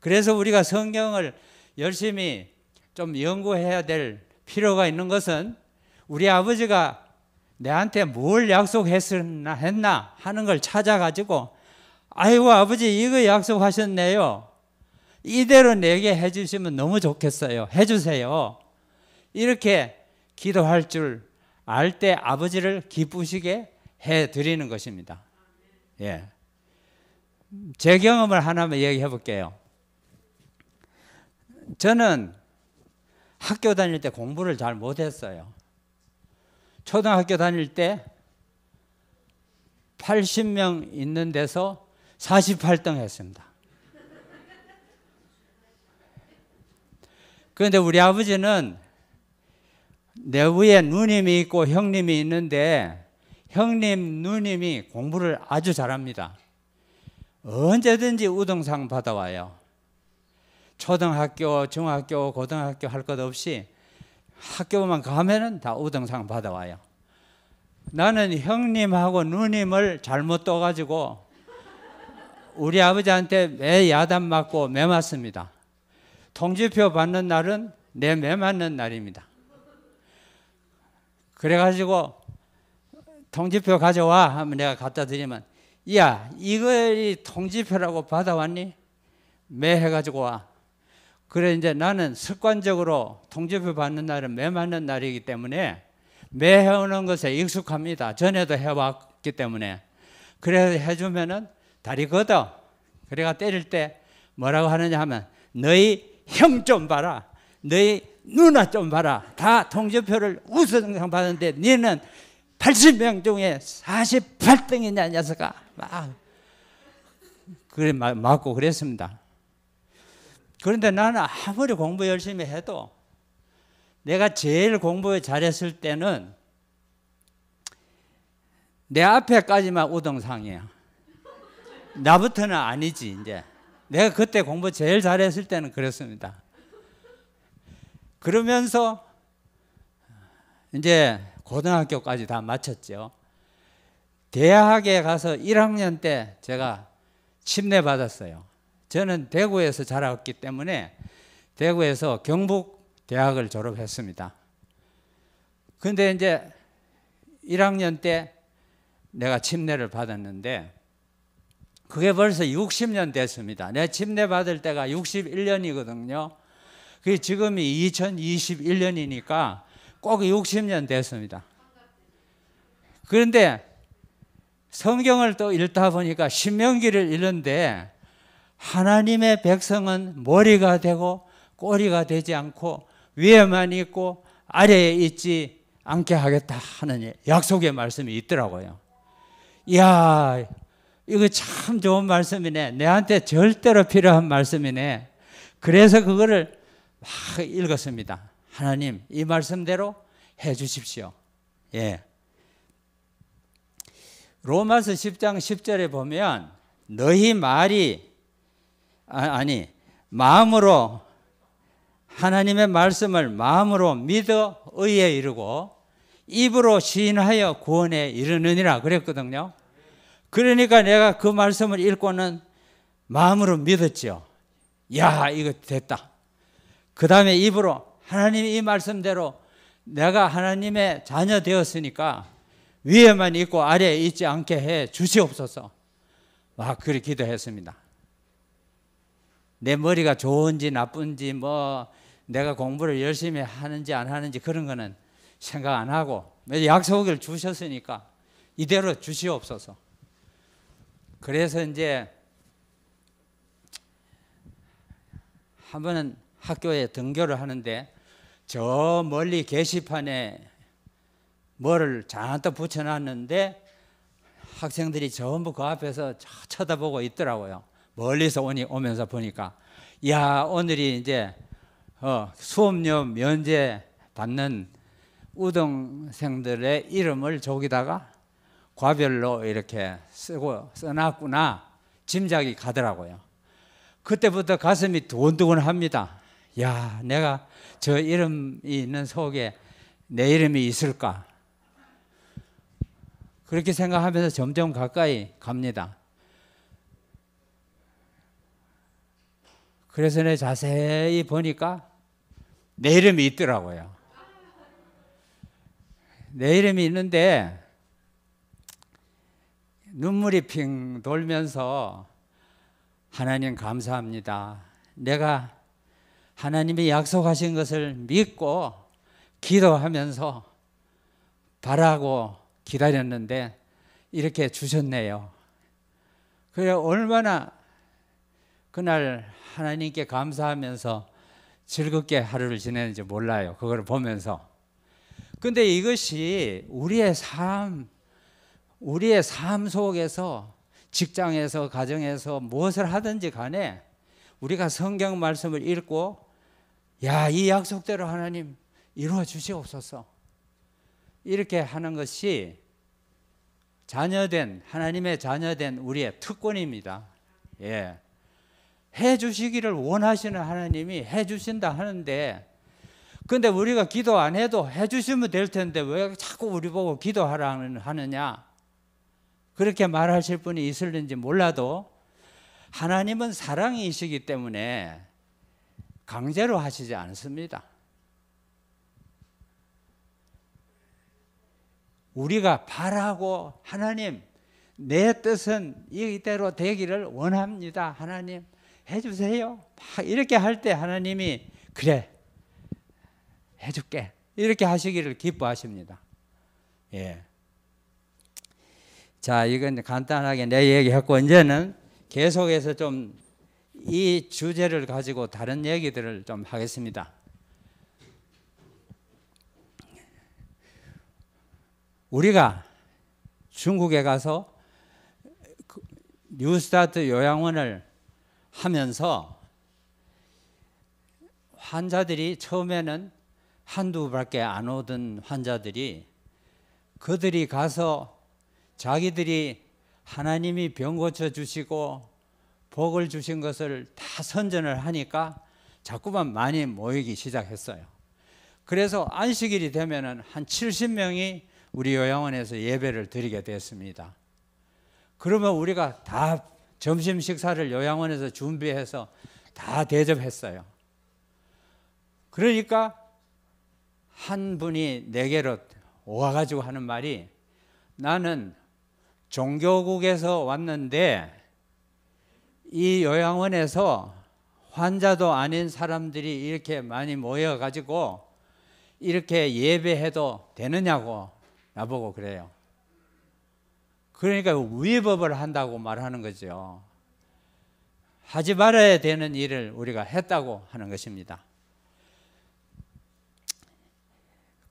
그래서 우리가 성경을 열심히 좀 연구해야 될 필요가 있는 것은 우리 아버지가 내한테 뭘 약속했나 하는 걸 찾아가지고, 아이고 아버지 이거 약속하셨네요, 이대로 내게 해주시면 너무 좋겠어요, 해주세요, 이렇게 기도할 줄 알 때 아버지를 기쁘시게 해드리는 것입니다. 예. 제 경험을 하나만 얘기해 볼게요. 저는 학교 다닐 때 공부를 잘 못했어요. 초등학교 다닐 때 80명 있는 데서 48등 했습니다. 그런데 우리 아버지는 내 위에 누님이 있고 형님이 있는데 형님, 누님이 공부를 아주 잘합니다. 언제든지 우등상 받아와요. 초등학교, 중학교, 고등학교 할 것 없이 학교만 가면은 다 우등상 받아와요. 나는 형님하고 누님을 잘못 떠가지고 우리 아버지한테 매 야단 맞고 매 맞습니다. 통지표 받는 날은 내 매 맞는 날입니다. 그래가지고 통지표 가져와 하면 내가 갖다 드리면, 야 이거 통지표라고 받아왔니? 매 해가지고 와. 그래 이제 나는 습관적으로 통지표 받는 날은 매 맞는 날이기 때문에 매 해오는 것에 익숙합니다. 전에도 해왔기 때문에. 그래서 해주면은 다리 걷어. 그래가 때릴 때 뭐라고 하느냐 하면, 너희 형 좀 봐라, 너희 누나 좀 봐라, 다 통지표를 우수상 받았는데 너는 80명 중에 48등이냐 녀석아, 막 그래 맞고 그랬습니다. 그런데 나는 아무리 공부 열심히 해도 내가 제일 공부 잘했을 때는 내 앞에까지만 우등상이야. 나부터는 아니지. 이제 내가 그때 공부 제일 잘했을 때는 그랬습니다. 그러면서 이제 고등학교까지 다 마쳤죠. 대학에 가서 1학년 때 제가 침례 받았어요. 저는 대구에서 자랐기 때문에 대구에서 경북대학을 졸업했습니다. 근데 이제 1학년 때 내가 침례를 받았는데 그게 벌써 60년 됐습니다. 내가 침례 받을 때가 61년이거든요. 그게 지금이 2021년이니까 꼭 60년 됐습니다. 그런데 성경을 또 읽다 보니까 신명기를 읽는데 하나님의 백성은 머리가 되고 꼬리가 되지 않고 위에만 있고 아래에 있지 않게 하겠다 하는 약속의 말씀이 있더라고요. 이야, 이거 참 좋은 말씀이네. 내한테 절대로 필요한 말씀이네. 그래서 그거를 막 읽었습니다. 하나님, 이 말씀대로 해 주십시오. 예. 로마서 10장 10절에 보면 너희 말이 마음으로 하나님의 말씀을 마음으로 믿어 의에 이르고 입으로 시인하여 구원에 이르느니라 그랬거든요. 그러니까 내가 그 말씀을 읽고는 마음으로 믿었죠. 야, 이거 됐다. 그 다음에 입으로 하나님 이 말씀대로 내가 하나님의 자녀 되었으니까 위에만 있고 아래에 있지 않게 해 주시옵소서. 막 그렇게 기도했습니다. 내 머리가 좋은지 나쁜지 뭐 내가 공부를 열심히 하는지 안 하는지 그런 거는 생각 안 하고 약속을 주셨으니까 이대로 주시옵소서. 그래서 이제 한 번은 학교에 등교를 하는데 저 멀리 게시판에 뭐를 잔뜩 붙여놨는데 학생들이 전부 그 앞에서 쳐다보고 있더라고요. 멀리서 오면서 보니까 야, 오늘이 이제 수업료 면제 받는 우등생들의 이름을 저기다가 과별로 이렇게 써놨구나 짐작이 가더라고요. 그때부터 가슴이 두근두근합니다. 야, 내가 저 이름이 있는 속에 내 이름이 있을까? 그렇게 생각하면서 점점 가까이 갑니다. 그래서 내가 자세히 보니까 내 이름이 있더라고요. 내 이름이 있는데 눈물이 핑 돌면서 하나님 감사합니다. 내가 하나님이 약속하신 것을 믿고 기도하면서 바라고 기다렸는데 이렇게 주셨네요. 그래 얼마나 그날 하나님께 감사하면서 즐겁게 하루를 지내는지 몰라요. 그걸 보면서. 근데 이것이 우리의 삶 속에서 직장에서 가정에서 무엇을 하든지 간에 우리가 성경 말씀을 읽고 야, 이 약속대로 하나님 이루어 주시옵소서 이렇게 하는 것이 하나님의 자녀된 우리의 특권입니다. 예. 해 주시기를 원하시는 하나님이 해 주신다 하는데 근데 우리가 기도 안 해도 해 주시면 될 텐데 왜 자꾸 우리 보고 기도하라 하느냐 그렇게 말하실 분이 있을는지 몰라도 하나님은 사랑이시기 때문에 강제로 하시지 않습니다. 우리가 바라고 하나님 내 뜻은 이대로 되기를 원합니다. 하나님 해주세요. 이렇게 할 때 하나님이 그래 해줄게 이렇게 하시기를 기뻐하십니다. 예. 자, 이건 간단하게 내 얘기했고 이제는 계속해서 좀 이 주제를 가지고 다른 얘기들을 좀 하겠습니다. 우리가 중국에 가서 뉴스타트 요양원을 하면서 환자들이 처음에는 한두 밖에 안 오던 환자들이 그들이 가서 자기들이 하나님이 병 고쳐주시고 복을 주신 것을 다 선전을 하니까 자꾸만 많이 모이기 시작했어요. 그래서 안식일이 되면은 한 70명이 우리 요양원에서 예배를 드리게 됐습니다. 그러면 우리가 다 점심 식사를 요양원에서 준비해서 다 대접했어요. 그러니까 한 분이 내게로 와가지고 하는 말이 나는 종교국에서 왔는데 이 요양원에서 환자도 아닌 사람들이 이렇게 많이 모여가지고 이렇게 예배해도 되느냐고 나보고 그래요. 그러니까 위법을 한다고 말하는 거죠. 하지 말아야 되는 일을 우리가 했다고 하는 것입니다.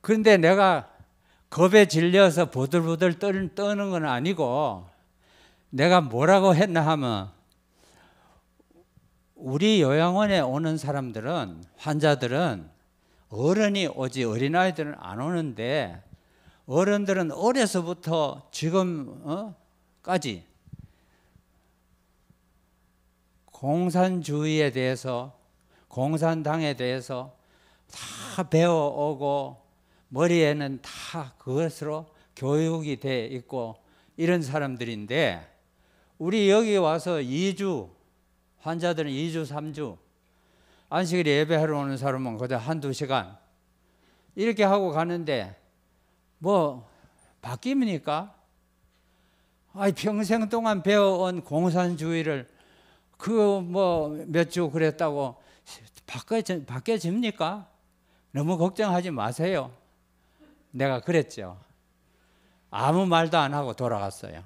그런데 내가 겁에 질려서 부들부들 떠는 건 아니고 내가 뭐라고 했나 하면 우리 요양원에 오는 사람들은 환자들은 어른이 오지 어린아이들은 안 오는데 어른들은 어려서부터 지금까지 공산주의에 대해서 공산당에 대해서 다 배워오고 머리에는 다 그것으로 교육이 돼 있고 이런 사람들인데 우리 여기 와서 2주 환자들은 2주 3주 안식일 예배하러 오는 사람은 그저 한두 시간 이렇게 하고 가는데 뭐 바뀝니까? 평생 동안 배워온 공산주의를 그 뭐 몇 주 그랬다고 바뀌어집니까? 너무 걱정하지 마세요. 내가 그랬죠. 아무 말도 안 하고 돌아갔어요.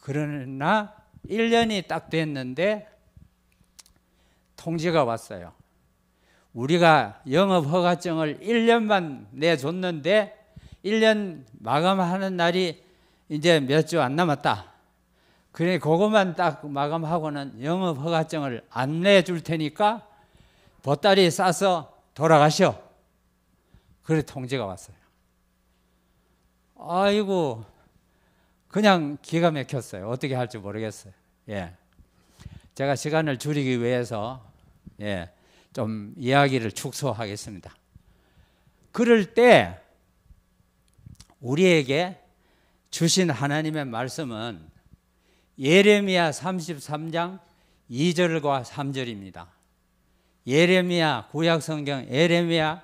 그러나 1년이 딱 됐는데 통지가 왔어요. 우리가 영업 허가증을 1년만 내줬는데 1년 마감하는 날이 이제 몇 주 안 남았다. 그래 그것만 딱 마감하고는 영업 허가증을 안 내줄 테니까 보따리 싸서 돌아가시오. 그래 통지가 왔어요. 아이고 그냥 기가 막혔어요. 어떻게 할지 모르겠어요. 예. 제가 시간을 줄이기 위해서 좀 이야기를 축소하겠습니다. 그럴 때 우리에게 주신 하나님의 말씀은 예레미야 33장 2절과 3절입니다. 예레미야 구약성경 예레미야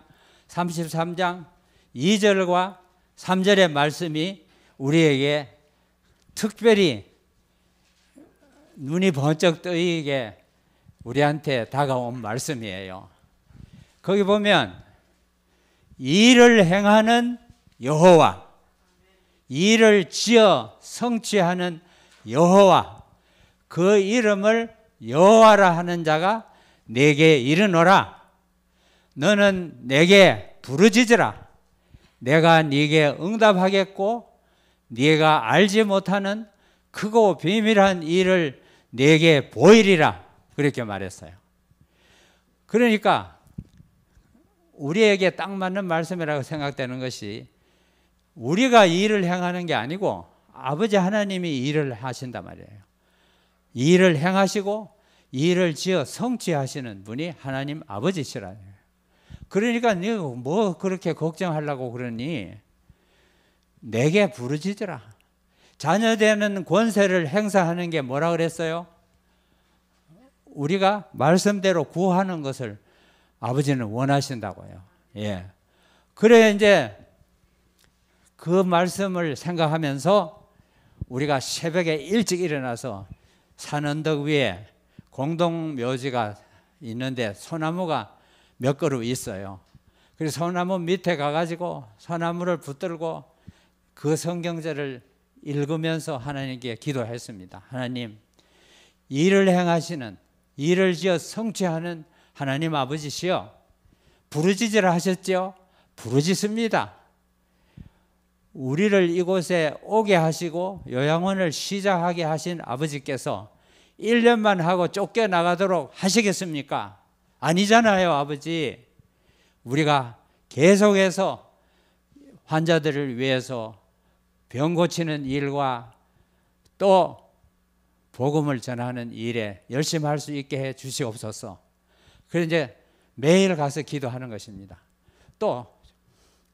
33장 2절과 3절의 말씀이 우리에게 특별히 눈이 번쩍 뜨이게 우리한테 다가온 말씀이에요. 거기 보면 일을 행하는 여호와, 일을 지어 성취하는 여호와, 그 이름을 여호와라 하는 자가 내게 이르노라. 너는 내게 부르짖으라. 내가 네게 응답하겠고 네가 알지 못하는 크고 비밀한 일을 네게 보이리라. 그렇게 말했어요. 그러니까 우리에게 딱 맞는 말씀이라고 생각되는 것이 우리가 일을 행하는 게 아니고 아버지 하나님이 일을 하신단 말이에요. 일을 행하시고 일을 지어 성취하시는 분이 하나님 아버지시라요. 그러니까 네가 뭐 그렇게 걱정하려고 그러니 내게 부르짖으라. 자녀되는 권세를 행사하는 게 뭐라 그랬어요? 우리가 말씀대로 구하는 것을 아버지는 원하신다고요. 예. 그래 이제 그 말씀을 생각하면서 우리가 새벽에 일찍 일어나서 산 언덕 위에 공동묘지가 있는데 소나무가 몇 그루 있어요. 그래서 소나무 밑에 가가지고 소나무를 붙들고 그 성경절을 읽으면서 하나님께 기도했습니다. 하나님, 일을 행하시는, 일을 지어 성취하는 하나님 아버지시여, 부르짖으라 하셨죠? 부르짖습니다. 우리를 이곳에 오게 하시고 요양원을 시작하게 하신 아버지께서 1년만 하고 쫓겨나가도록 하시겠습니까? 아니잖아요, 아버지. 우리가 계속해서 환자들을 위해서 병 고치는 일과 또 복음을 전하는 일에 열심히 할 수 있게 해 주시옵소서. 그래서 이제 매일 가서 기도하는 것입니다. 또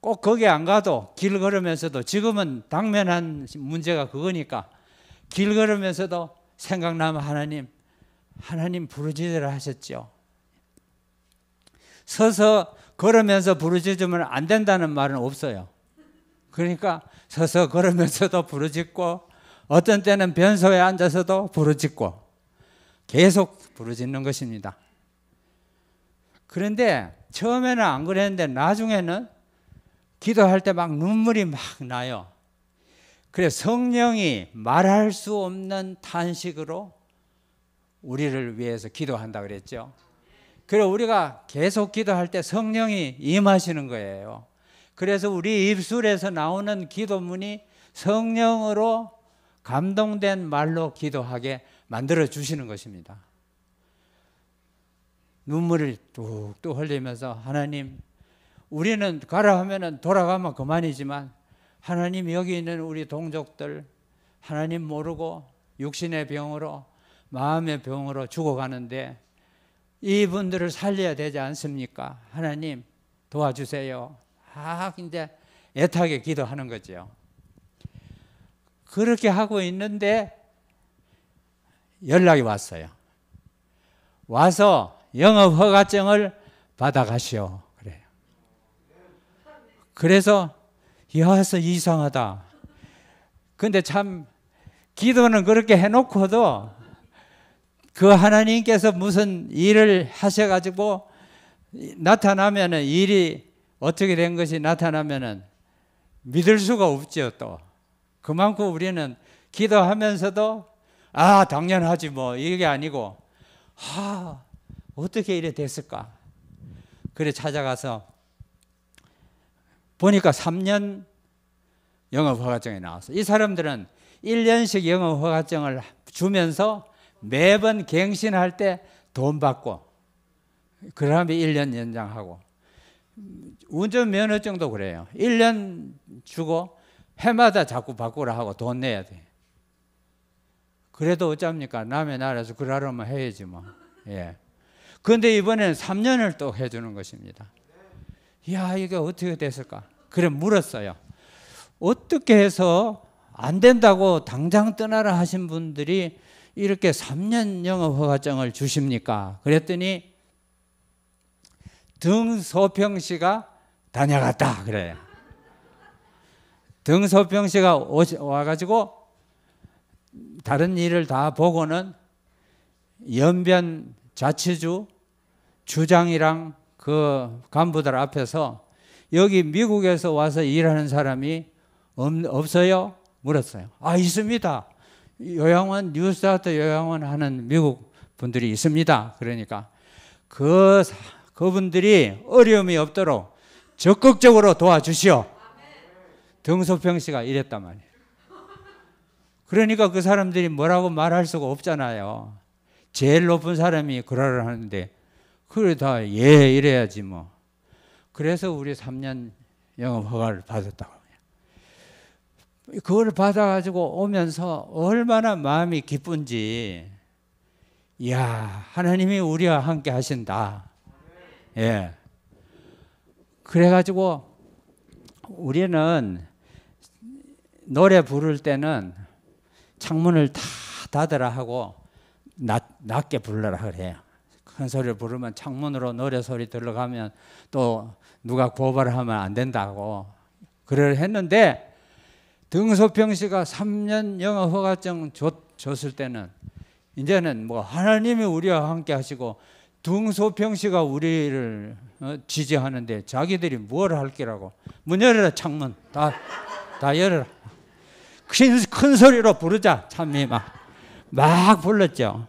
꼭 거기 안 가도 길 걸으면서도 지금은 당면한 문제가 그거니까 길 걸으면서도 생각나면 하나님 부르짖으라 하셨죠. 서서 걸으면서 부르짖으면 안 된다는 말은 없어요. 그러니까 서서 걸으면서도 부르짖고 어떤 때는 변소에 앉아서도 부르짖고 계속 부르짖는 것입니다. 그런데 처음에는 안 그랬는데 나중에는 기도할 때 막 눈물이 막 나요. 그래서 성령이 말할 수 없는 탄식으로 우리를 위해서 기도한다 그랬죠. 그래서 우리가 계속 기도할 때 성령이 임하시는 거예요. 그래서 우리 입술에서 나오는 기도문이 성령으로 감동된 말로 기도하게 만들어 주시는 것입니다. 눈물을 뚝뚝 흘리면서 하나님, 우리는 가라 하면은 돌아가면 그만이지만 하나님 여기 있는 우리 동족들 하나님 모르고 육신의 병으로 마음의 병으로 죽어가는데 이분들을 살려야 되지 않습니까? 하나님 도와주세요. 이제 애타게 기도하는 거죠. 그렇게 하고 있는데 연락이 왔어요. 와서 영업허가증을 받아가시오. 그래요. 그래서 야서 이상하다. 근데 참 기도는 그렇게 해놓고도 그 하나님께서 무슨 일을 하셔가지고 나타나면은 일이 어떻게 된 것이 나타나면은 믿을 수가 없죠. 또 그만큼 우리는 기도하면서도 당연하지 뭐 이게 아니고 어떻게 이래 됐을까? 그래 찾아가서 보니까 3년 영업허가증이 나왔어. 이 사람들은 1년씩 영업 허가증을 주면서 매번 갱신할 때 돈 받고 그다음에 1년 연장하고 운전면허증도 그래요. 1년 주고 해마다 자꾸 바꾸라 하고 돈 내야 돼. 그래도 어쩝니까? 남의 나라에서 그러려면 해야지 뭐. 예. 그런데 이번에는 3년을 또 해주는 것입니다. 이야, 이게 어떻게 됐을까? 그래 물었어요. 어떻게 해서 안 된다고 당장 떠나라 하신 분들이 이렇게 3년 영업허가증을 주십니까? 그랬더니 등소평 씨가 다녀갔다 그래요. 등소평 씨가 와가지고 다른 일을 다 보고는 연변 자치주 주장이랑 그 간부들 앞에서 여기 미국에서 와서 일하는 사람이 없어요? 물었어요. 아, 있습니다. 요양원, 뉴사우스 요양원 하는 미국 분들이 있습니다. 그러니까 그분들이 어려움이 없도록 적극적으로 도와주시오. 등소평 씨가 이랬단 말이에요. 그러니까 그 사람들이 뭐라고 말할 수가 없잖아요. 제일 높은 사람이 그러라 하는데 그래 다 예 이래야지 뭐. 그래서 우리 3년 영업 허가를 받았다고. 그걸 받아가지고 오면서 얼마나 마음이 기쁜지. 이야, 하나님이 우리와 함께 하신다. 예. 그래가지고 우리는 노래 부를 때는 창문을 다 닫으라 하고 낮게 불러라 그래요. 큰 소리를 부르면 창문으로 노래 소리 들어가면 또 누가 고발하면 안 된다고 그걸 했는데 등소평 씨가 3년 영업 허가증 줬을 때는 이제는 뭐 하나님이 우리와 함께 하시고 등소평 씨가 우리를 지지하는데 자기들이 뭘 할 거라고 문 열어라 창문 다 열어라 큰 소리로 부르자 참미 막 불렀죠.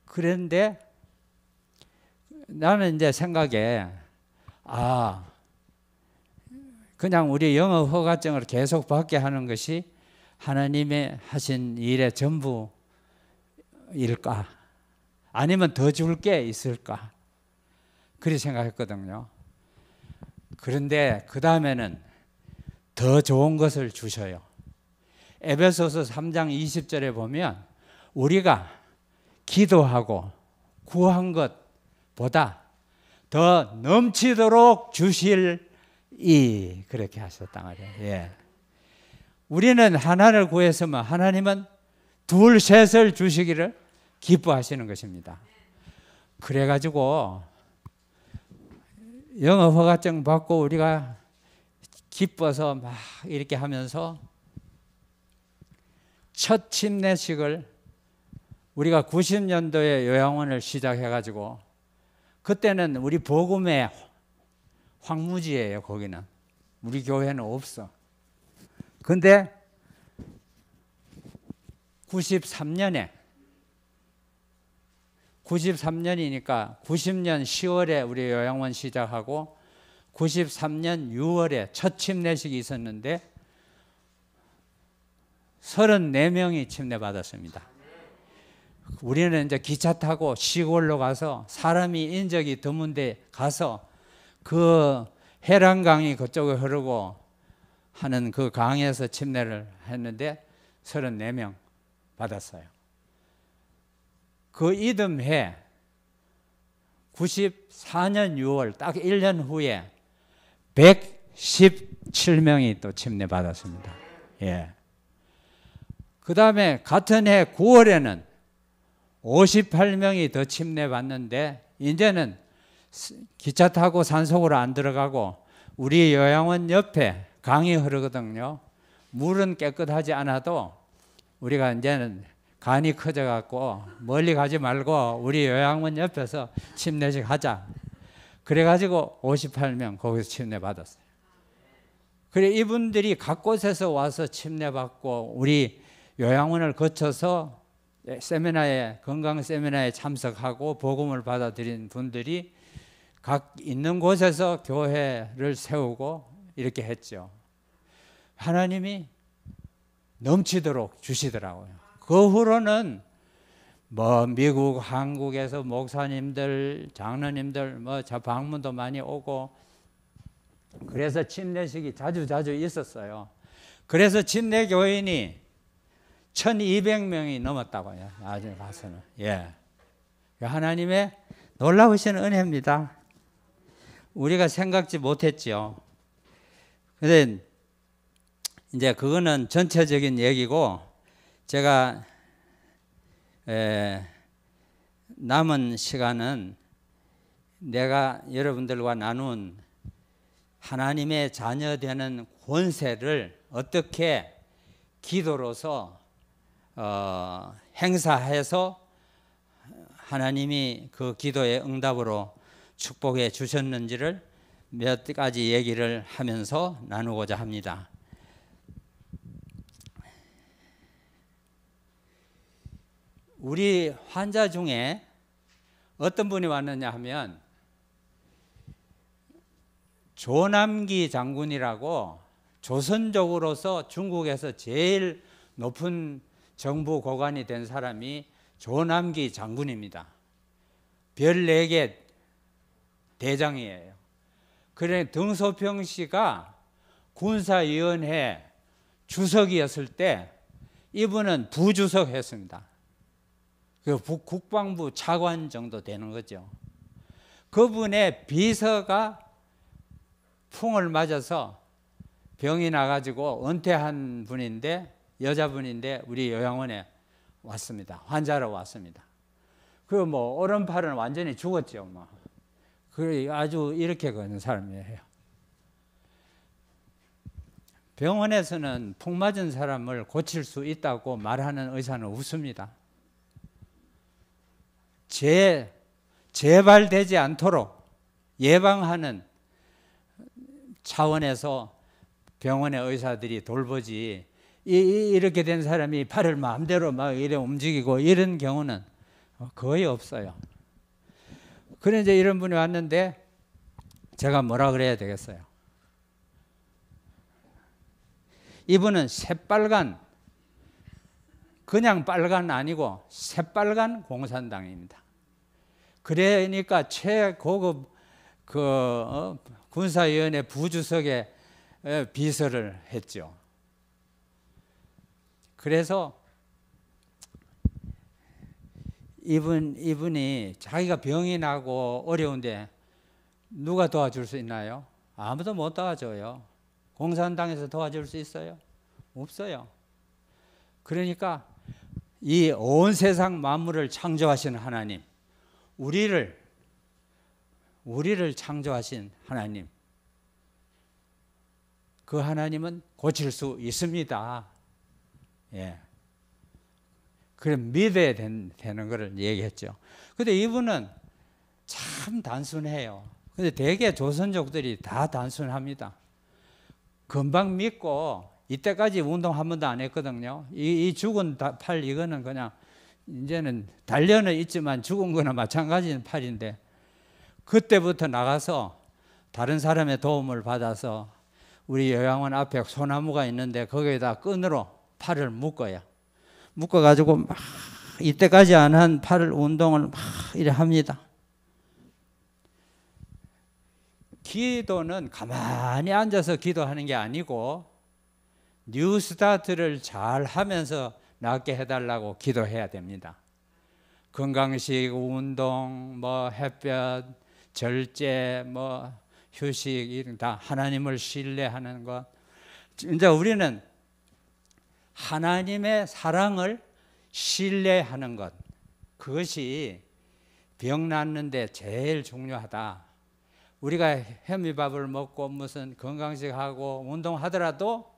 그런데 나는 이제 생각에 그냥 우리 영업 허가증을 계속 받게 하는 것이 하나님의 하신 일의 전부일까? 아니면 더 줄 게 있을까? 그렇게 생각했거든요. 그런데 그 다음에는 더 좋은 것을 주셔요. 에베소서 3장 20절에 보면 우리가 기도하고 구한 것보다 더 넘치도록 주실 그렇게 하셨단 말이에요. 예. 우리는 하나를 구했으면 하나님은 둘, 셋을 주시기를 기뻐하시는 것입니다. 그래가지고 영업허가증 받고 우리가 기뻐서 막 이렇게 하면서 첫 침례식을 우리가 90년도에 요양원을 시작해가지고 그때는 우리 복음의 황무지예요. 거기는 우리 교회는 없어. 근데 93년이니까 90년 10월에 우리 요양원 시작하고 93년 6월에 첫 침례식이 있었는데 34명이 침례받았습니다. 우리는 이제 기차 타고 시골로 가서 사람이 인적이 드문 데 가서 그 해란강이 그쪽에 흐르고 하는 그 강에서 침례를 했는데 34명 받았어요. 그 이듬해 94년 6월 딱 1년 후에 117명이 또 침례받았습니다. 예. 그 다음에 같은 해 9월에는 58명이 더 침례받는데 이제는 기차 타고 산속으로 안 들어가고 우리 요양원 옆에 강이 흐르거든요. 물은 깨끗하지 않아도 우리가 이제는 간이 커져갖고 멀리 가지 말고 우리 요양원 옆에서 침례식 하자. 그래가지고 58명 거기서 침례받았어요. 그래 이분들이 각 곳에서 와서 침례받고 우리 요양원을 거쳐서 세미나에 건강 세미나에 참석하고 복음을 받아들인 분들이 각 있는 곳에서 교회를 세우고 이렇게 했죠. 하나님이 넘치도록 주시더라고요. 그 후로는 뭐 미국, 한국에서 목사님들, 장로님들 뭐 방문도 많이 오고, 그래서 침례식이 자주 있었어요. 그래서 침례 교인이 1200명이 넘었다고요. 나중에 가서는. 예. 하나님의 놀라우신 은혜입니다. 우리가 생각지 못했죠. 근데 이제 그거는 전체적인 얘기고, 제가 남은 시간은 내가 여러분들과 나눈 하나님의 자녀 되는 권세를 어떻게 기도로서 행사해서 하나님이 그 기도의 응답으로 축복해 주셨는지를 몇 가지 얘기를 하면서 나누고자 합니다. 우리 환자 중에 어떤 분이 왔느냐 하면 조남기 장군이라고 조선족으로서 중국에서 제일 높은 정부 고관이 된 사람이 조남기 장군입니다. 별 4개 대장이에요. 그래 등소평 씨가 군사위원회 주석이었을 때 이분은 부주석 했습니다. 그 국방부 차관 정도 되는 거죠. 그분의 비서가 풍을 맞아서 병이 나가지고 은퇴한 분인데, 여자분인데 우리 요양원에 왔습니다. 환자로 왔습니다. 그 뭐 오른팔은 완전히 죽었죠. 뭐. 그 아주 이렇게 걷는 사람이에요. 병원에서는 풍 맞은 사람을 고칠 수 있다고 말하는 의사는 없습니다. 재발되지 않도록 예방하는 차원에서 병원의 의사들이 돌보지, 이렇게 된 사람이 팔을 마음대로 막 이래 움직이고 이런 경우는 거의 없어요. 그래 이제 이런 분이 왔는데 제가 뭐라 그래야 되겠어요? 이분은 새빨간, 그냥 빨간 아니고 새빨간 공산당입니다. 그러니까 최고급 군사위원회 부주석의 비서를 했죠. 그래서 이분이 자기가 병이 나고 어려운데 누가 도와줄 수 있나요? 아무도 못 도와줘요. 공산당에서 도와줄 수 있어요? 없어요. 그러니까 이 온 세상 만물을 창조하신 하나님, 우리를 창조하신 하나님, 그 하나님은 고칠 수 있습니다. 예. 그래 믿어야 되는 것을 얘기했죠. 근데 이분은 참 단순해요. 근데 대개 조선족들이 다 단순합니다. 금방 믿고, 이때까지 운동 한 번도 안 했거든요. 이 죽은 팔 이거는 그냥 이제는 단련은 있지만 죽은 거나 마찬가지인 팔인데, 그때부터 나가서 다른 사람의 도움을 받아서 우리 요양원 앞에 소나무가 있는데 거기에다 끈으로 팔을 묶어요. 묶어가지고 막 이때까지 안 한 팔 운동을 막 이래 합니다. 기도는 가만히 앉아서 기도하는 게 아니고 뉴스타트를 잘 하면서 낫게 해달라고 기도해야 됩니다. 건강식, 운동, 뭐 햇볕, 절제, 뭐 휴식, 이런 다 하나님을 신뢰하는 것. 이제 우리는 하나님의 사랑을 신뢰하는 것, 그것이 병 낫는데 제일 중요하다. 우리가 현미밥을 먹고 무슨 건강식하고 운동하더라도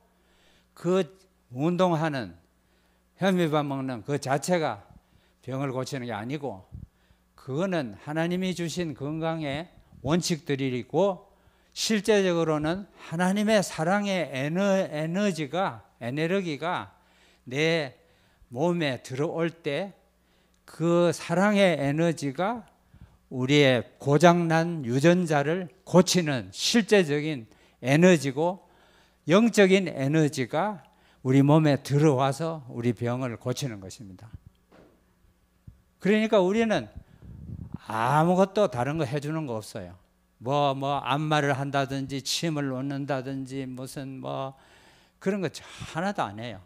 그 운동하는 현미밥 먹는 그 자체가 병을 고치는 게 아니고, 그거는 하나님이 주신 건강의 원칙들이고 실제적으로는 하나님의 사랑의 에너지가 내 몸에 들어올 때 그 사랑의 에너지가 우리의 고장난 유전자를 고치는 실제적인 에너지고, 영적인 에너지가 우리 몸에 들어와서 우리 병을 고치는 것입니다. 그러니까 우리는 아무것도 다른 거 해주는 거 없어요. 안마를 한다든지 침을 놓는다든지 무슨 그런 거 하나도 안 해요.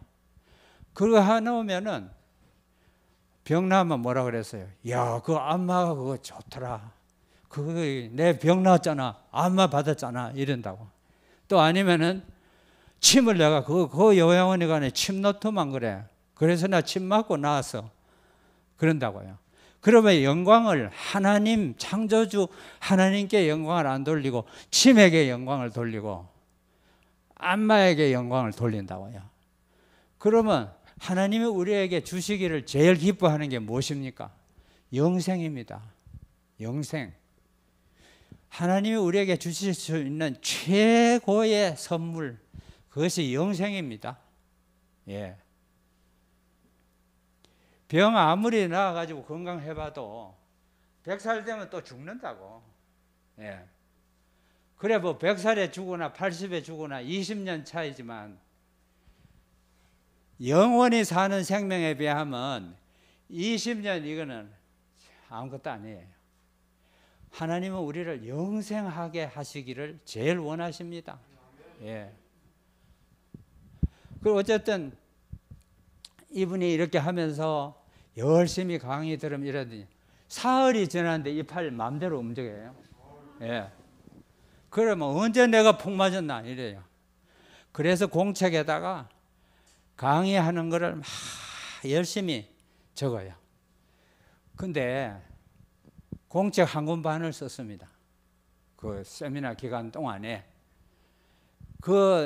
그거 해놓으면은 병 나면 뭐라 그랬어요? 야, 그 안마가 그거 좋더라. 그거 내 병 나왔잖아. 안마 받았잖아. 이런다고. 또 아니면은 침을 내가 그 요양원에 가네 침 놓더만 그래. 그래서 나 침 맞고 나왔어. 그런다고요. 그러면 영광을 하나님 창조주 하나님께 영광을 안 돌리고 침에게 영광을 돌리고 안마에게 영광을 돌린다고요. 그러면 하나님이 우리에게 주시기를 제일 기뻐하는 게 무엇입니까? 영생입니다. 영생. 하나님이 우리에게 주실 수 있는 최고의 선물, 그것이 영생입니다. 예. 병 아무리 나아가지고 건강해봐도 100살 되면 또 죽는다고. 예. 그래 100살에 죽거나 80에 죽거나 20년 차이지만 영원히 사는 생명에 비하면 20년 이거는 아무것도 아니에요. 하나님은 우리를 영생하게 하시기를 제일 원하십니다. 예. 그리고 어쨌든 이분이 이렇게 하면서 열심히 강의 들으면 이러더니 사흘이 지났는데 이 팔 마음대로 움직여요. 예. 그러면 언제 내가 폭 맞았나 이래요. 그래서 공책에다가 강의하는 거를 막 열심히 적어요. 근데 공책 한 권 반을 썼습니다. 그 세미나 기간 동안에.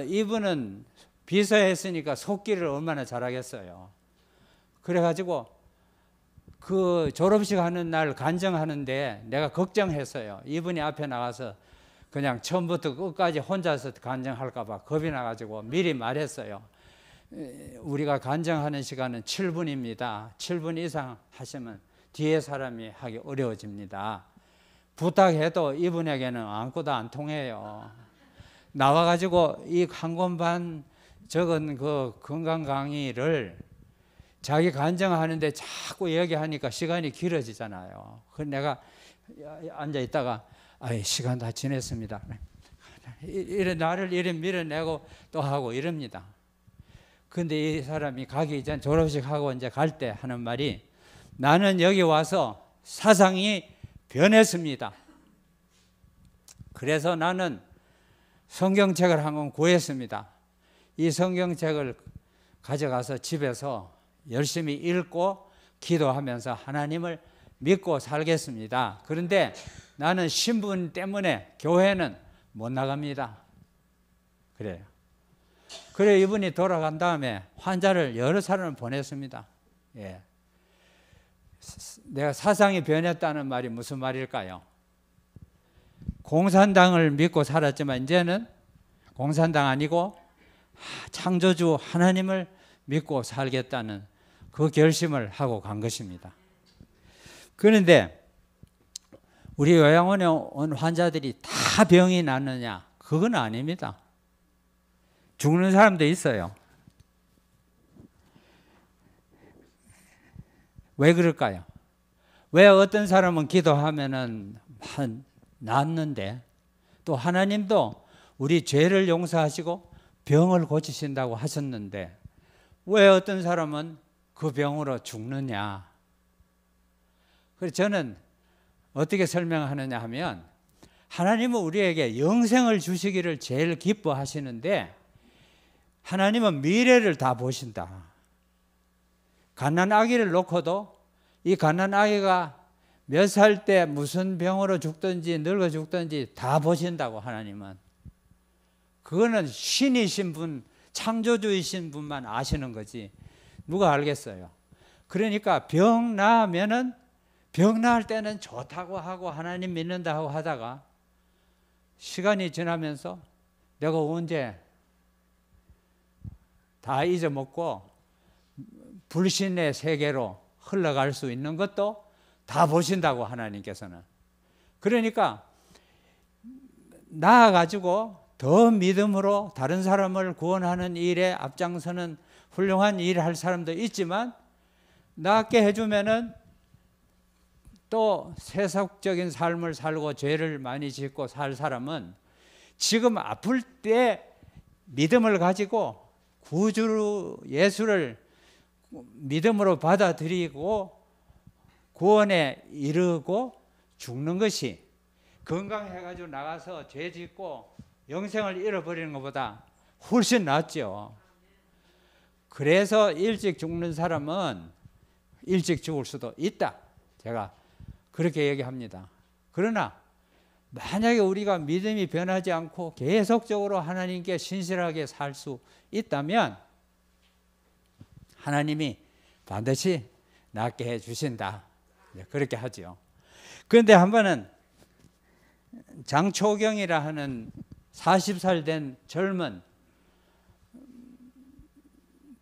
이분은 비서했으니까 속기를 얼마나 잘하겠어요. 그래가지고 그 졸업식 하는 날 간증하는데 내가 걱정했어요. 이분이 앞에 나가서 그냥 처음부터 끝까지 혼자서 간증할까 봐 겁이 나가지고 미리 말했어요. 우리가 간증하는 시간은 7분입니다. 7분 이상 하시면 뒤에 사람이 하기 어려워집니다. 부탁해도 이분에게는 아무것도 안 통해요. 나와가지고 이 한 권 반 적은 그 건강 강의를 자기 간증하는데 자꾸 얘기하니까 시간이 길어지잖아요. 그래서 내가 앉아 있다가 시간 다 지냈습니다. 나를 이래 밀어내고 또 하고 이럽니다. 근데 이 사람이 가기 전 졸업식 하고 이제 갈 때 하는 말이 나는 여기 와서 사상이 변했습니다. 그래서 나는 성경책을 한 권 구했습니다. 이 성경책을 가져가서 집에서 열심히 읽고 기도하면서 하나님을 믿고 살겠습니다. 그런데 나는 신분 때문에 교회는 못 나갑니다. 그래요. 그래 이분이 돌아간 다음에 환자를 여러 사람을 보냈습니다. 예. 내가 사상이 변했다는 말이 무슨 말일까요? 공산당을 믿고 살았지만 이제는 공산당 아니고 창조주 하나님을 믿고 살겠다는 그 결심을 하고 간 것입니다. 그런데 우리 요양원에 온 환자들이 다 병이 났느냐? 그건 아닙니다. 죽는 사람도 있어요. 왜 그럴까요? 왜 어떤 사람은 기도하면은 낫는데 또 하나님도 우리 죄를 용서하시고 병을 고치신다고 하셨는데 왜 어떤 사람은 그 병으로 죽느냐? 그래서 저는 어떻게 설명하느냐 하면 하나님은 우리에게 영생을 주시기를 제일 기뻐하시는데 하나님은 미래를 다 보신다. 갓난 아기를 놓고도 이 갓난 아기가 몇 살 때 무슨 병으로 죽든지 늙어 죽든지 다 보신다고 하나님은. 그거는 신이신 분, 창조주이신 분만 아시는 거지 누가 알겠어요. 그러니까 병 나으면은 병 나을 때는 좋다고 하고 하나님 믿는다 하고 하다가 시간이 지나면서 내가 언제 다 잊어먹고 불신의 세계로 흘러갈 수 있는 것도 다 보신다고 하나님께서는. 그러니까 나아가지고 더 믿음으로 다른 사람을 구원하는 일에 앞장서는 훌륭한 일을 할 사람도 있지만 낫게 해주면은 또 세속적인 삶을 살고 죄를 많이 짓고 살 사람은 지금 아플 때 믿음을 가지고 구주 예수를 믿음으로 받아들이고 구원에 이르고 죽는 것이 건강해가지고 나가서 죄 짓고 영생을 잃어버리는 것보다 훨씬 낫죠. 그래서 일찍 죽는 사람은 일찍 죽을 수도 있다. 제가 그렇게 얘기합니다. 그러나 만약에 우리가 믿음이 변하지 않고 계속적으로 하나님께 신실하게 살 수 있다면 하나님이 반드시 낫게 해주신다. 그렇게 하죠. 그런데 한 번은 장초경이라 하는 40살 된 젊은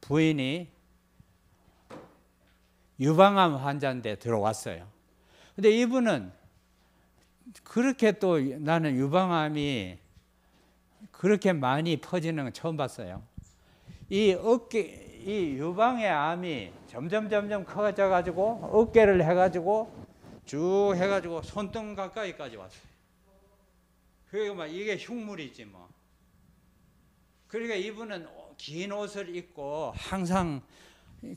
부인이 유방암 환자인데 들어왔어요. 근데 이분은 그렇게 또 나는 유방암이 그렇게 많이 퍼지는 건 처음 봤어요. 이 유방의 암이 점점 커져 가지고 어깨를 해가지고 쭉 해가지고 손등 가까이까지 왔어요. 그러니까 막 이게 흉물이지 뭐. 그러니까 이분은 긴 옷을 입고 항상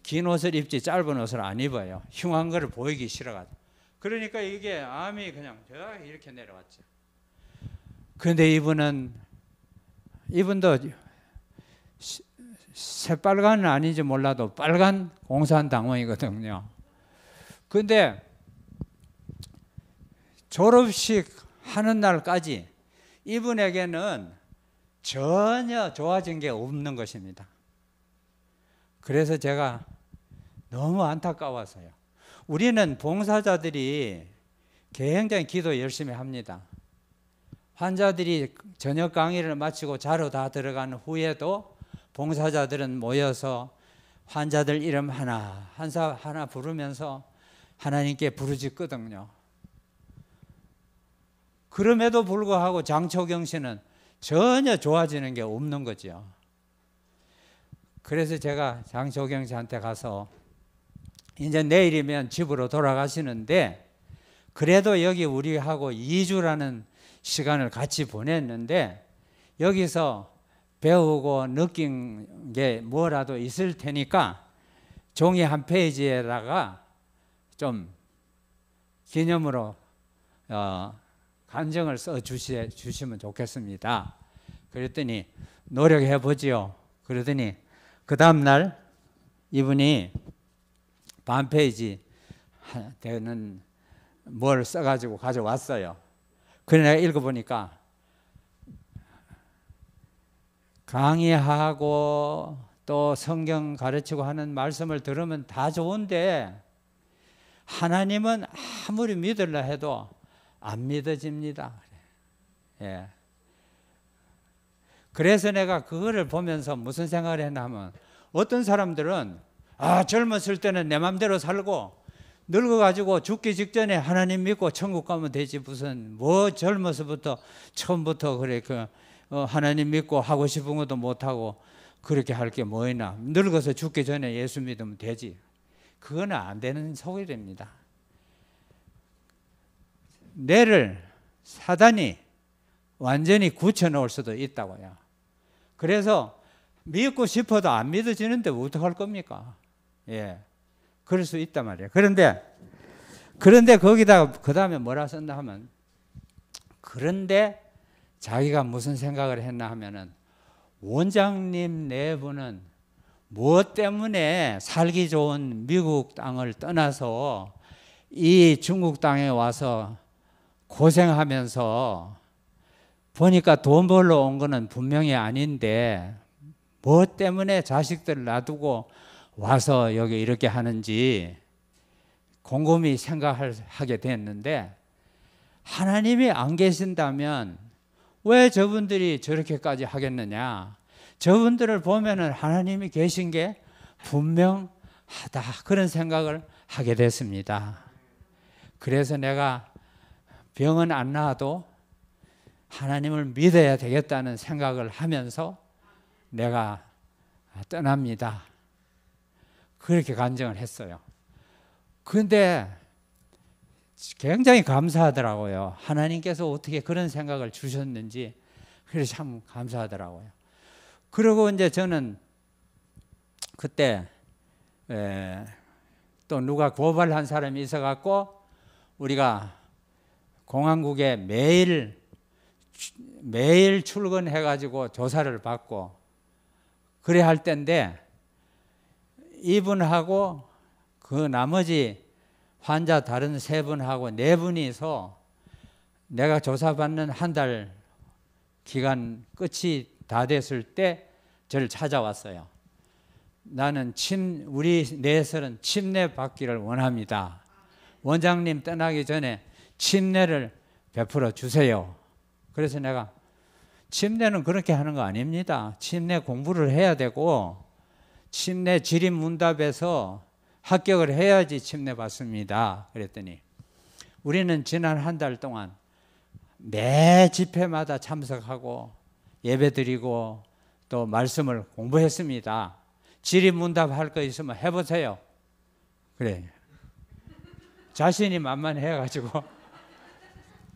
긴 옷을 입지 짧은 옷을 안 입어요. 흉한 거를 보이기 싫어가지고. 그러니까 이게 암이 그냥 이렇게 내려왔죠. 그런데 이분도 새빨간은 아닌지 몰라도 빨간 공산당원이거든요. 그런데 졸업식 하는 날까지 이분에게는 전혀 좋아진 게 없는 것입니다. 그래서 제가 너무 안타까워서요. 우리는 봉사자들이 굉장히 기도 열심히 합니다. 환자들이 저녁 강의를 마치고 자러 다 들어간 후에도 봉사자들은 모여서 환자들 이름 하나 부르면서 하나님께 부르짖거든요. 그럼에도 불구하고 장초경 씨는 전혀 좋아지는 게 없는 거죠. 그래서 제가 장초경 씨한테 가서 이제 내일이면 집으로 돌아가시는데 그래도 여기 우리하고 2주라는 시간을 같이 보냈는데 여기서 배우고 느낀 게 뭐라도 있을 테니까 종이 한 페이지에다가 좀 기념으로 간증을 써 주시면 좋겠습니다. 그랬더니 노력해 보지요. 그러더니 그 다음 날 이분이 반 페이지 되는 뭘 써가지고 가져왔어요. 그래 내가 읽어보니까 강의하고 또 성경 가르치고 하는 말씀을 들으면 다 좋은데 하나님은 아무리 믿으려 해도 안 믿어집니다. 예. 그래서 내가 그거를 보면서 무슨 생각을 했나 하면 어떤 사람들은 젊었을 때는 내 맘대로 살고 늙어가지고 죽기 직전에 하나님 믿고 천국 가면 되지 무슨 젊어서부터 처음부터 그래 하나님 믿고 하고 싶은 것도 못하고 그렇게 할 게 뭐 있나. 늙어서 죽기 전에 예수 믿으면 되지. 그거는 안 되는 소리랍니다. 뇌를 사단이 완전히 굳혀놓을 수도 있다고요. 그래서 믿고 싶어도 안 믿어지는데 어떡할 겁니까? 예, 그럴 수 있단 말이에요. 그런데 거기다가 그 다음에 뭐라 썼나 하면 그런데 자기가 무슨 생각을 했나 하면은 원장님 내부는 무엇 때문에 살기 좋은 미국 땅을 떠나서 이 중국 땅에 와서 고생하면서 보니까 돈 벌러 온 거는 분명히 아닌데 무엇 때문에 자식들 놔두고 와서 여기 이렇게 하는지 곰곰이 생각하게 됐는데 하나님이 안 계신다면 왜 저분들이 저렇게까지 하겠느냐. 저분들을 보면은 하나님이 계신 게 분명하다. 그런 생각을 하게 됐습니다. 그래서 내가 병은 안 나아도 하나님을 믿어야 되겠다는 생각을 하면서 내가 떠납니다. 그렇게 간증을 했어요. 그런데 굉장히 감사하더라고요. 하나님께서 어떻게 그런 생각을 주셨는지 그래서 참 감사하더라고요. 그리고 이제 저는 그때 또 누가 고발한 사람이 있어갖고 우리가 공안국에 매일 출근해가지고 조사를 받고 그래 할 때인데 이분하고 그 나머지 환자 다른 3분하고 4분이서 내가 조사받는 한 달 기간 끝이 다 됐을 때 저를 찾아왔어요. 나는 우리 넷은 침례 받기를 원합니다. 원장님 떠나기 전에 침례를 베풀어 주세요. 그래서 내가 침례는 그렇게 하는 거 아닙니다. 침례 공부를 해야 되고 침례 지립문답에서 합격을 해야지 침례 받습니다. 그랬더니 우리는 지난 한 달 동안 매 집회마다 참석하고 예배드리고 또 말씀을 공부했습니다. 지립문답 할 거 있으면 해보세요. 그래. 자신이 만만해가지고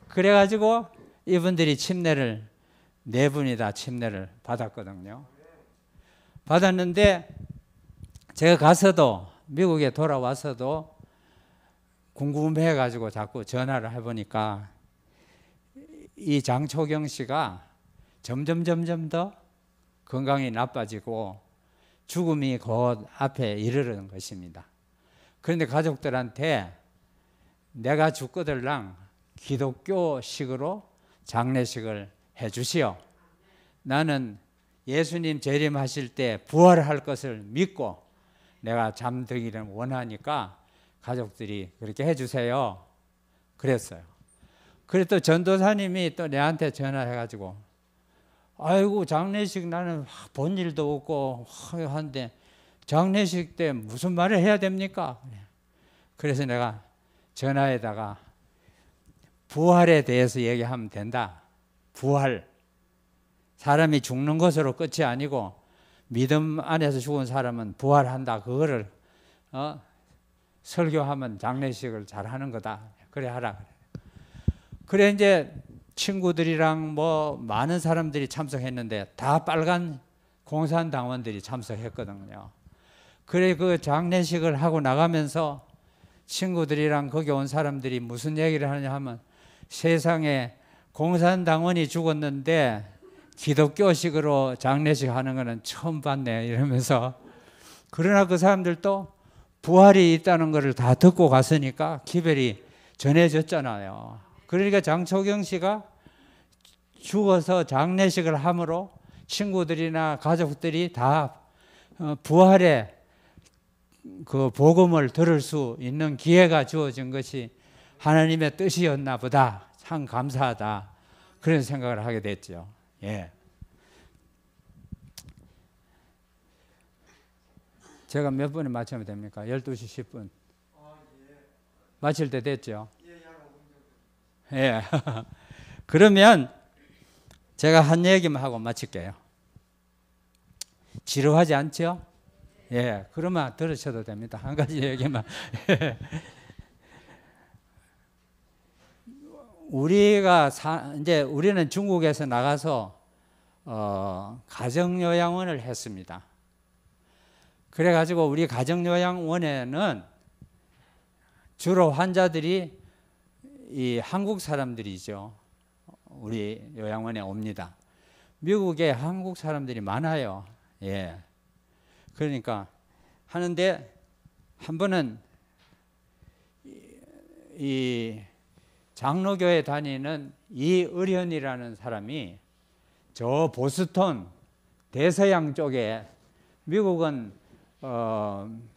그래가지고 이분들이 침례를 4분이 다 침례를 받았거든요. 받았는데 제가 가서도 미국에 돌아와서도 궁금해가지고 자꾸 전화를 해보니까 이 장초경 씨가 점점 더 건강이 나빠지고 죽음이 곧 앞에 이르는 것입니다. 그런데 가족들한테 내가 죽거들랑 기독교식으로 장례식을 해주시오. 나는 예수님 재림하실 때 부활할 것을 믿고 내가 잠들기를 원하니까 가족들이 그렇게 해주세요. 그랬어요. 그래서 또 전도사님이 또 내한테 전화해가지고 아이고 장례식 나는 본 일도 없고 한데 장례식 때 무슨 말을 해야 됩니까? 그래서 내가 전화에다가 부활에 대해서 얘기하면 된다. 부활. 사람이 죽는 것으로 끝이 아니고 믿음 안에서 죽은 사람은 부활한다. 그거를 설교하면 장례식을 잘하는 거다. 그래 하라. 그래 이제 친구들이랑 뭐 많은 사람들이 참석했는데 다 빨간 공산당원들이 참석했거든요. 그래 그 장례식을 하고 나가면서 친구들이랑 거기 온 사람들이 무슨 얘기를 하냐 하면 세상에 공산당원이 죽었는데 기독교식으로 장례식 하는 거는 처음 봤네 이러면서 그러나 그 사람들도 부활이 있다는 것을 다 듣고 갔으니까 기별이 전해졌잖아요. 그러니까 장초경 씨가 죽어서 장례식을 함으로 친구들이나 가족들이 다 부활의 그 복음을 들을 수 있는 기회가 주어진 것이 하나님의 뜻이었나 보다. 참 감사하다. 그런 생각을 하게 됐죠. 예. 제가 몇 분에 맞추면 됩니까? 12시 10분. 마칠 때 됐죠? 예. 그러면 제가 한 얘기만 하고 마칠게요. 지루하지 않죠? 예. 그러면 들으셔도 됩니다. 한 가지 얘기만. 이제 우리는 중국에서 나가서 가정요양원을 했습니다. 그래가지고 우리 가정요양원에는 주로 환자들이 이 한국 사람들이죠. 우리 요양원에 옵니다. 미국에 한국 사람들이 많아요. 예. 그러니까 하는데 한 번은 이 장로교에 다니는 이의련이라는 사람이 저 보스턴 대서양 쪽에 미국은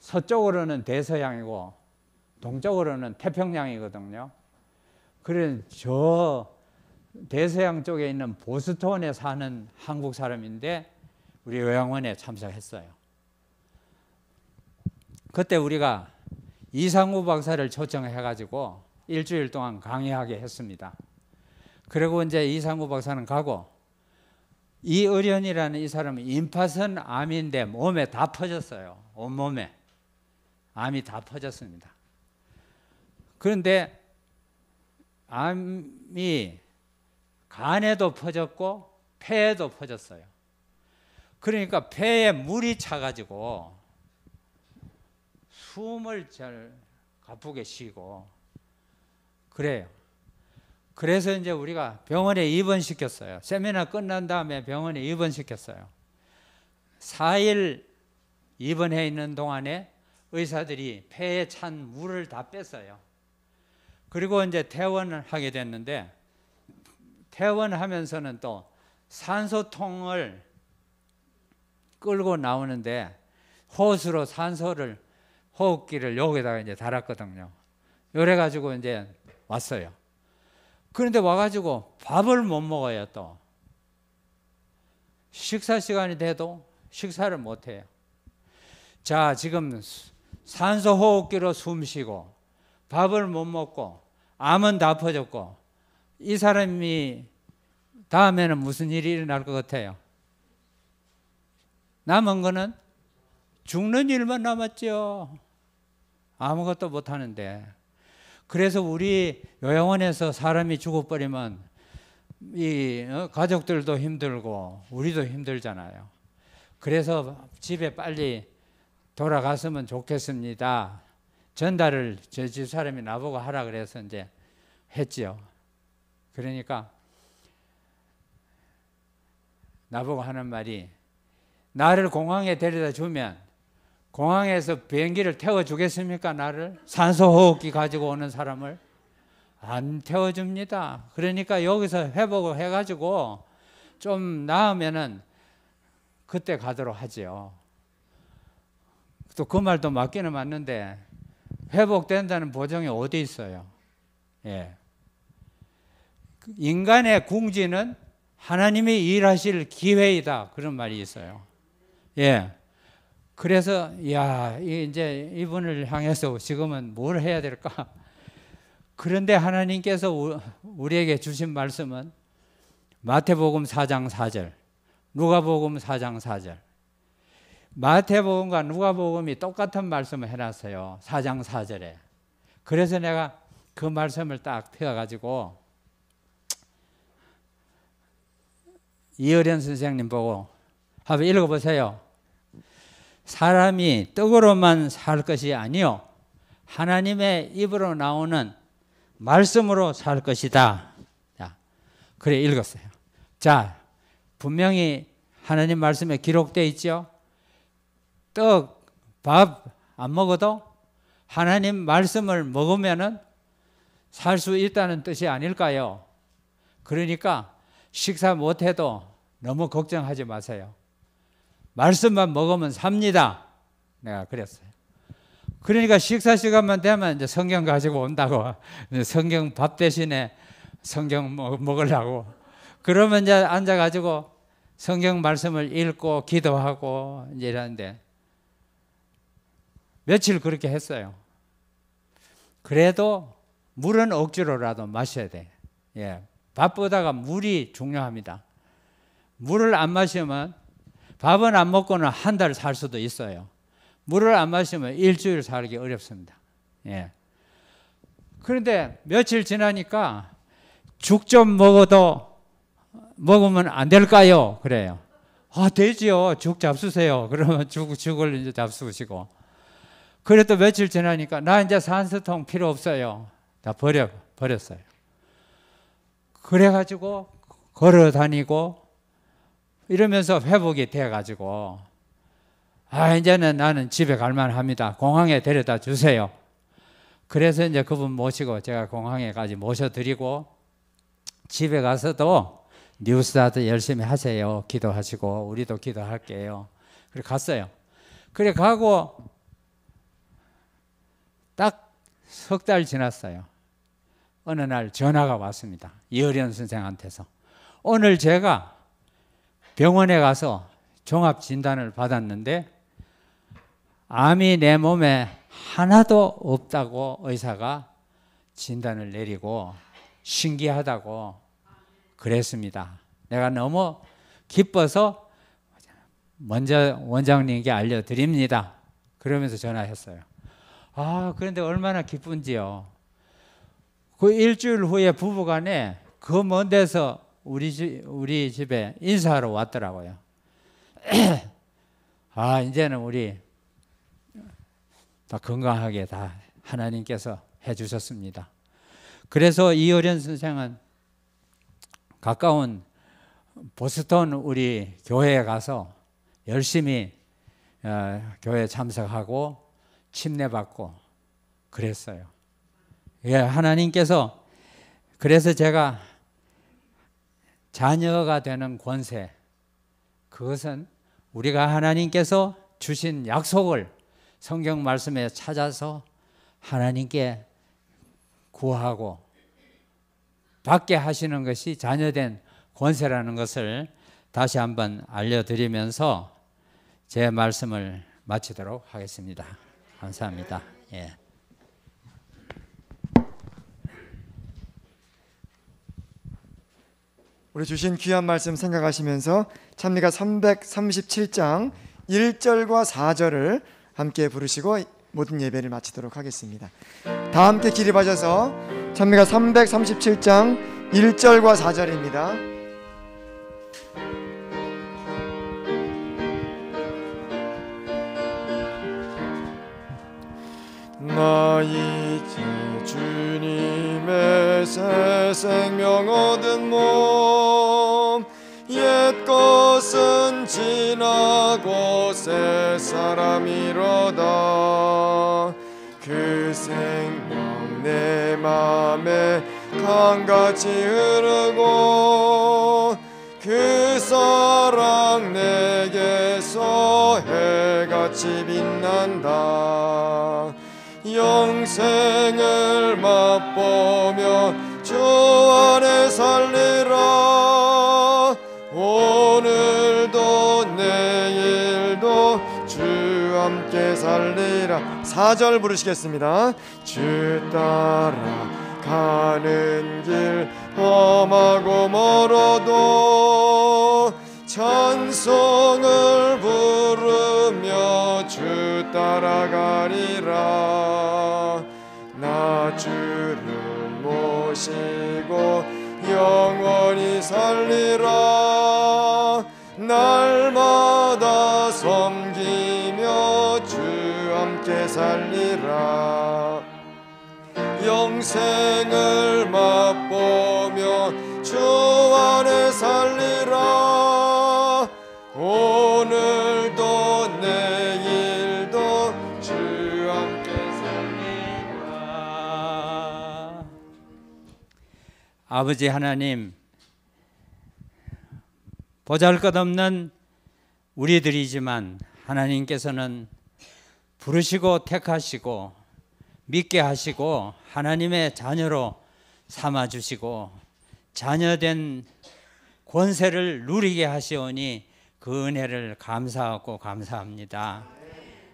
서쪽으로는 대서양이고 동쪽으로는 태평양이거든요. 그래 저 대서양 쪽에 있는 보스턴에 사는 한국 사람인데 우리 요양원에 참석했어요. 그때 우리가 이상우 박사를 초청해가지고 일주일 동안 강의하게 했습니다. 그리고 이제 이상구 박사는 가고, 이의련이라는 이 사람은 임파선 암인데 몸에 다 퍼졌어요. 온몸에 암이 다 퍼졌습니다. 그런데 암이 간에도 퍼졌고 폐에도 퍼졌어요. 그러니까 폐에 물이 차가지고 숨을 잘 가쁘게 쉬고 그래요. 그래서 이제 우리가 병원에 입원시켰어요. 세미나 끝난 다음에 병원에 입원시켰어요. 4일 입원해 있는 동안에 의사들이 폐에 찬 물을 다 뺐어요. 그리고 이제 퇴원을 하게 됐는데, 퇴원하면서는 또 산소통을 끌고 나오는데 호스로 산소를, 호흡기를 여기다가 이제 달았거든요. 이래 가지고 이제 왔어요. 그런데 와가지고 밥을 못 먹어요. 또 식사 시간이 돼도 식사를 못 해요. 자, 지금 산소 호흡기로 숨 쉬고 밥을 못 먹고 암은 다 퍼졌고, 이 사람이 다음에는 무슨 일이 일어날 것 같아요? 남은 거는 죽는 일만 남았죠. 아무것도 못 하는데. 그래서 우리 요양원에서 사람이 죽어버리면 이 가족들도 힘들고 우리도 힘들잖아요. 그래서 집에 빨리 돌아갔으면 좋겠습니다. 전달을 저 집 사람이 나보고 하라 그래서 이제 했지요. 그러니까 나보고 하는 말이, 나를 공항에 데려다 주면 공항에서 비행기를 태워주겠습니까? 나를? 산소호흡기 가지고 오는 사람을? 안 태워줍니다. 그러니까 여기서 회복을 해가지고 좀 나으면은 그때 가도록 하지요. 또 그 말도 맞기는 맞는데 회복된다는 보장이 어디 있어요? 예. 인간의 궁지는 하나님이 일하실 기회이다, 그런 말이 있어요. 예. 그래서 야, 이제 이분을 향해서 지금은 뭘 해야 될까? 그런데 하나님께서 우리에게 주신 말씀은 마태복음 4장 4절, 누가복음 4장 4절. 마태복음과 누가복음이 똑같은 말씀을 해놨어요. 4장 4절에. 그래서 내가 그 말씀을 딱 펴가지고 이어련 선생님 보고 한번 읽어보세요. 사람이 떡으로만 살 것이 아니요 하나님의 입으로 나오는 말씀으로 살 것이다. 자, 그래 읽었어요. 자, 분명히 하나님 말씀에 기록되어 있죠. 떡, 밥 안 먹어도 하나님 말씀을 먹으면은 살 수 있다는 뜻이 아닐까요? 그러니까 식사 못해도 너무 걱정하지 마세요. 말씀만 먹으면 삽니다. 내가 그랬어요. 그러니까 식사 시간만 되면 이제 성경 가지고 온다고. 성경 밥 대신에 성경 먹으려고. 그러면 이제 앉아가지고 성경 말씀을 읽고 기도하고 이제 이러는데 며칠 그렇게 했어요. 그래도 물은 억지로라도 마셔야 돼. 예. 밥보다가 물이 중요합니다. 물을 안 마시면 밥은 안 먹고는 한 달 살 수도 있어요. 물을 안 마시면 일주일 살기 어렵습니다. 예. 그런데 며칠 지나니까 죽 좀 먹으면 안 될까요? 그래요. 아, 되지요. 죽 잡수세요. 그러면 죽을 이제 잡수시고. 그래도 며칠 지나니까 나 이제 산소통 필요 없어요. 다 버렸어요. 그래가지고 걸어 다니고 이러면서 회복이 돼가지고 이제는 나는 집에 갈만합니다. 공항에 데려다 주세요. 그래서 이제 그분 모시고 제가 공항에까지 모셔드리고 집에 가서도 뉴스타트 열심히 하세요. 기도하시고 우리도 기도할게요. 그래 갔어요. 그래 가고 딱 석 달 지났어요. 어느 날 전화가 왔습니다. 이어련 선생한테서. 오늘 제가 병원에 가서 종합 진단을 받았는데 암이 내 몸에 하나도 없다고 의사가 진단을 내리고 신기하다고 그랬습니다. 내가 너무 기뻐서 먼저 원장님께 알려드립니다. 그러면서 전화했어요. 그런데 얼마나 기쁜지요. 그 일주일 후에 부부간에 그 먼 데서 우리 집에 인사하러 왔더라고요. 이제는 우리 다 건강하게 다 하나님께서 해주셨습니다. 그래서 이효련 선생은 가까운 보스턴 우리 교회에 가서 열심히 교회 참석하고 침례받고 그랬어요. 하나님께서 그래서 제가 자녀가 되는 권세, 그것은 우리가 하나님께서 주신 약속을 성경 말씀에 찾아서 하나님께 구하고 받게 하시는 것이 자녀된 권세라는 것을 다시 한번 알려드리면서 제 말씀을 마치도록 하겠습니다. 감사합니다. 예. 우리 주신 귀한 말씀 생각하시면서 찬미가 337장 1절과 4절을 함께 부르시고 모든 예배를 마치도록 하겠습니다. 다 함께 기립하셔서 찬미가 337장 1절과 4절입니다. 나 이제 주님의 새 생명 얻은 몸 옛 것은 지나고 새 사람이로다. 그 생명 내 맘에 강같이 흐르고 그 사랑 내게서 해같이 빛난다. 영생을 맛보며 주 안에 살리라. 오늘도 내일도 주 함께 살리라. 4절 부르시겠습니다. 주 따라 가는 길 험하고 멀어도 찬송을 부르며 주 따라가리라. 나 주를 모시고 영원히 살리라. 날마다 섬기며 주 함께 살리라. 영생을 맛보며 주 안에 살리라. 오늘도 내일도 주 함께 살리라. 아버지 하나님, 보잘것없는 우리들이지만 하나님께서는 부르시고 택하시고 믿게 하시고 하나님의 자녀로 삼아주시고 자녀된 권세를 누리게 하시오니 그 은혜를 감사하고 감사합니다.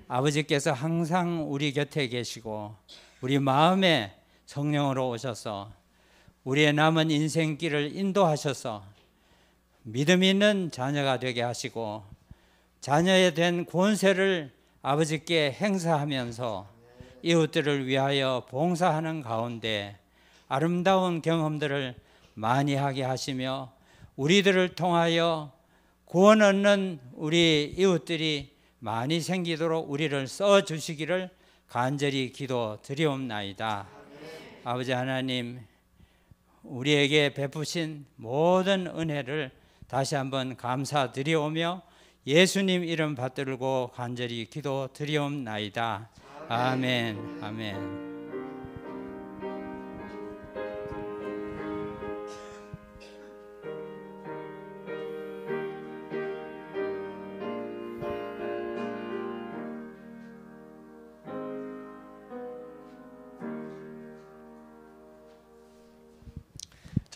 아버지께서 항상 우리 곁에 계시고 우리 마음에 성령으로 오셔서 우리의 남은 인생길을 인도하셔서 믿음 있는 자녀가 되게 하시고 자녀에 된 권세를 아버지께 행사하면서 이웃들을 위하여 봉사하는 가운데 아름다운 경험들을 많이 하게 하시며 우리들을 통하여 구원 얻는 우리 이웃들이 많이 생기도록 우리를 써주시기를 간절히 기도드리옵나이다. 아버지 하나님, 우리에게 베푸신 모든 은혜를 다시 한번 감사드리오며 예수님 이름 받들고 간절히 기도드리옵나이다. 아멘. 아멘.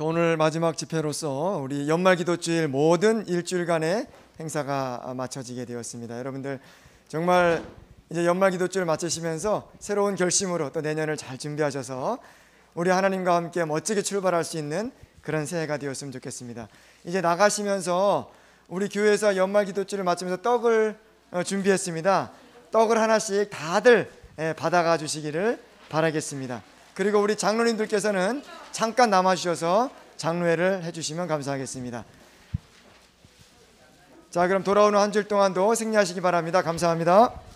오늘 마지막 집회로서 우리 연말기도주일 모든 일주일간의 행사가 마쳐지게 되었습니다. 여러분들 정말 이제 연말기도주일 마치시면서 새로운 결심으로 또 내년을 잘 준비하셔서 우리 하나님과 함께 멋지게 출발할 수 있는 그런 새해가 되었으면 좋겠습니다. 이제 나가시면서 우리 교회에서 연말 기도주를 마치면서 떡을 준비했습니다. 떡을 하나씩 다들 받아가 주시기를 바라겠습니다. 그리고 우리 장로님들께서는 잠깐 남아주셔서 장로회를 해주시면 감사하겠습니다. 자, 그럼 돌아오는 한 주 동안도 승리하시기 바랍니다. 감사합니다.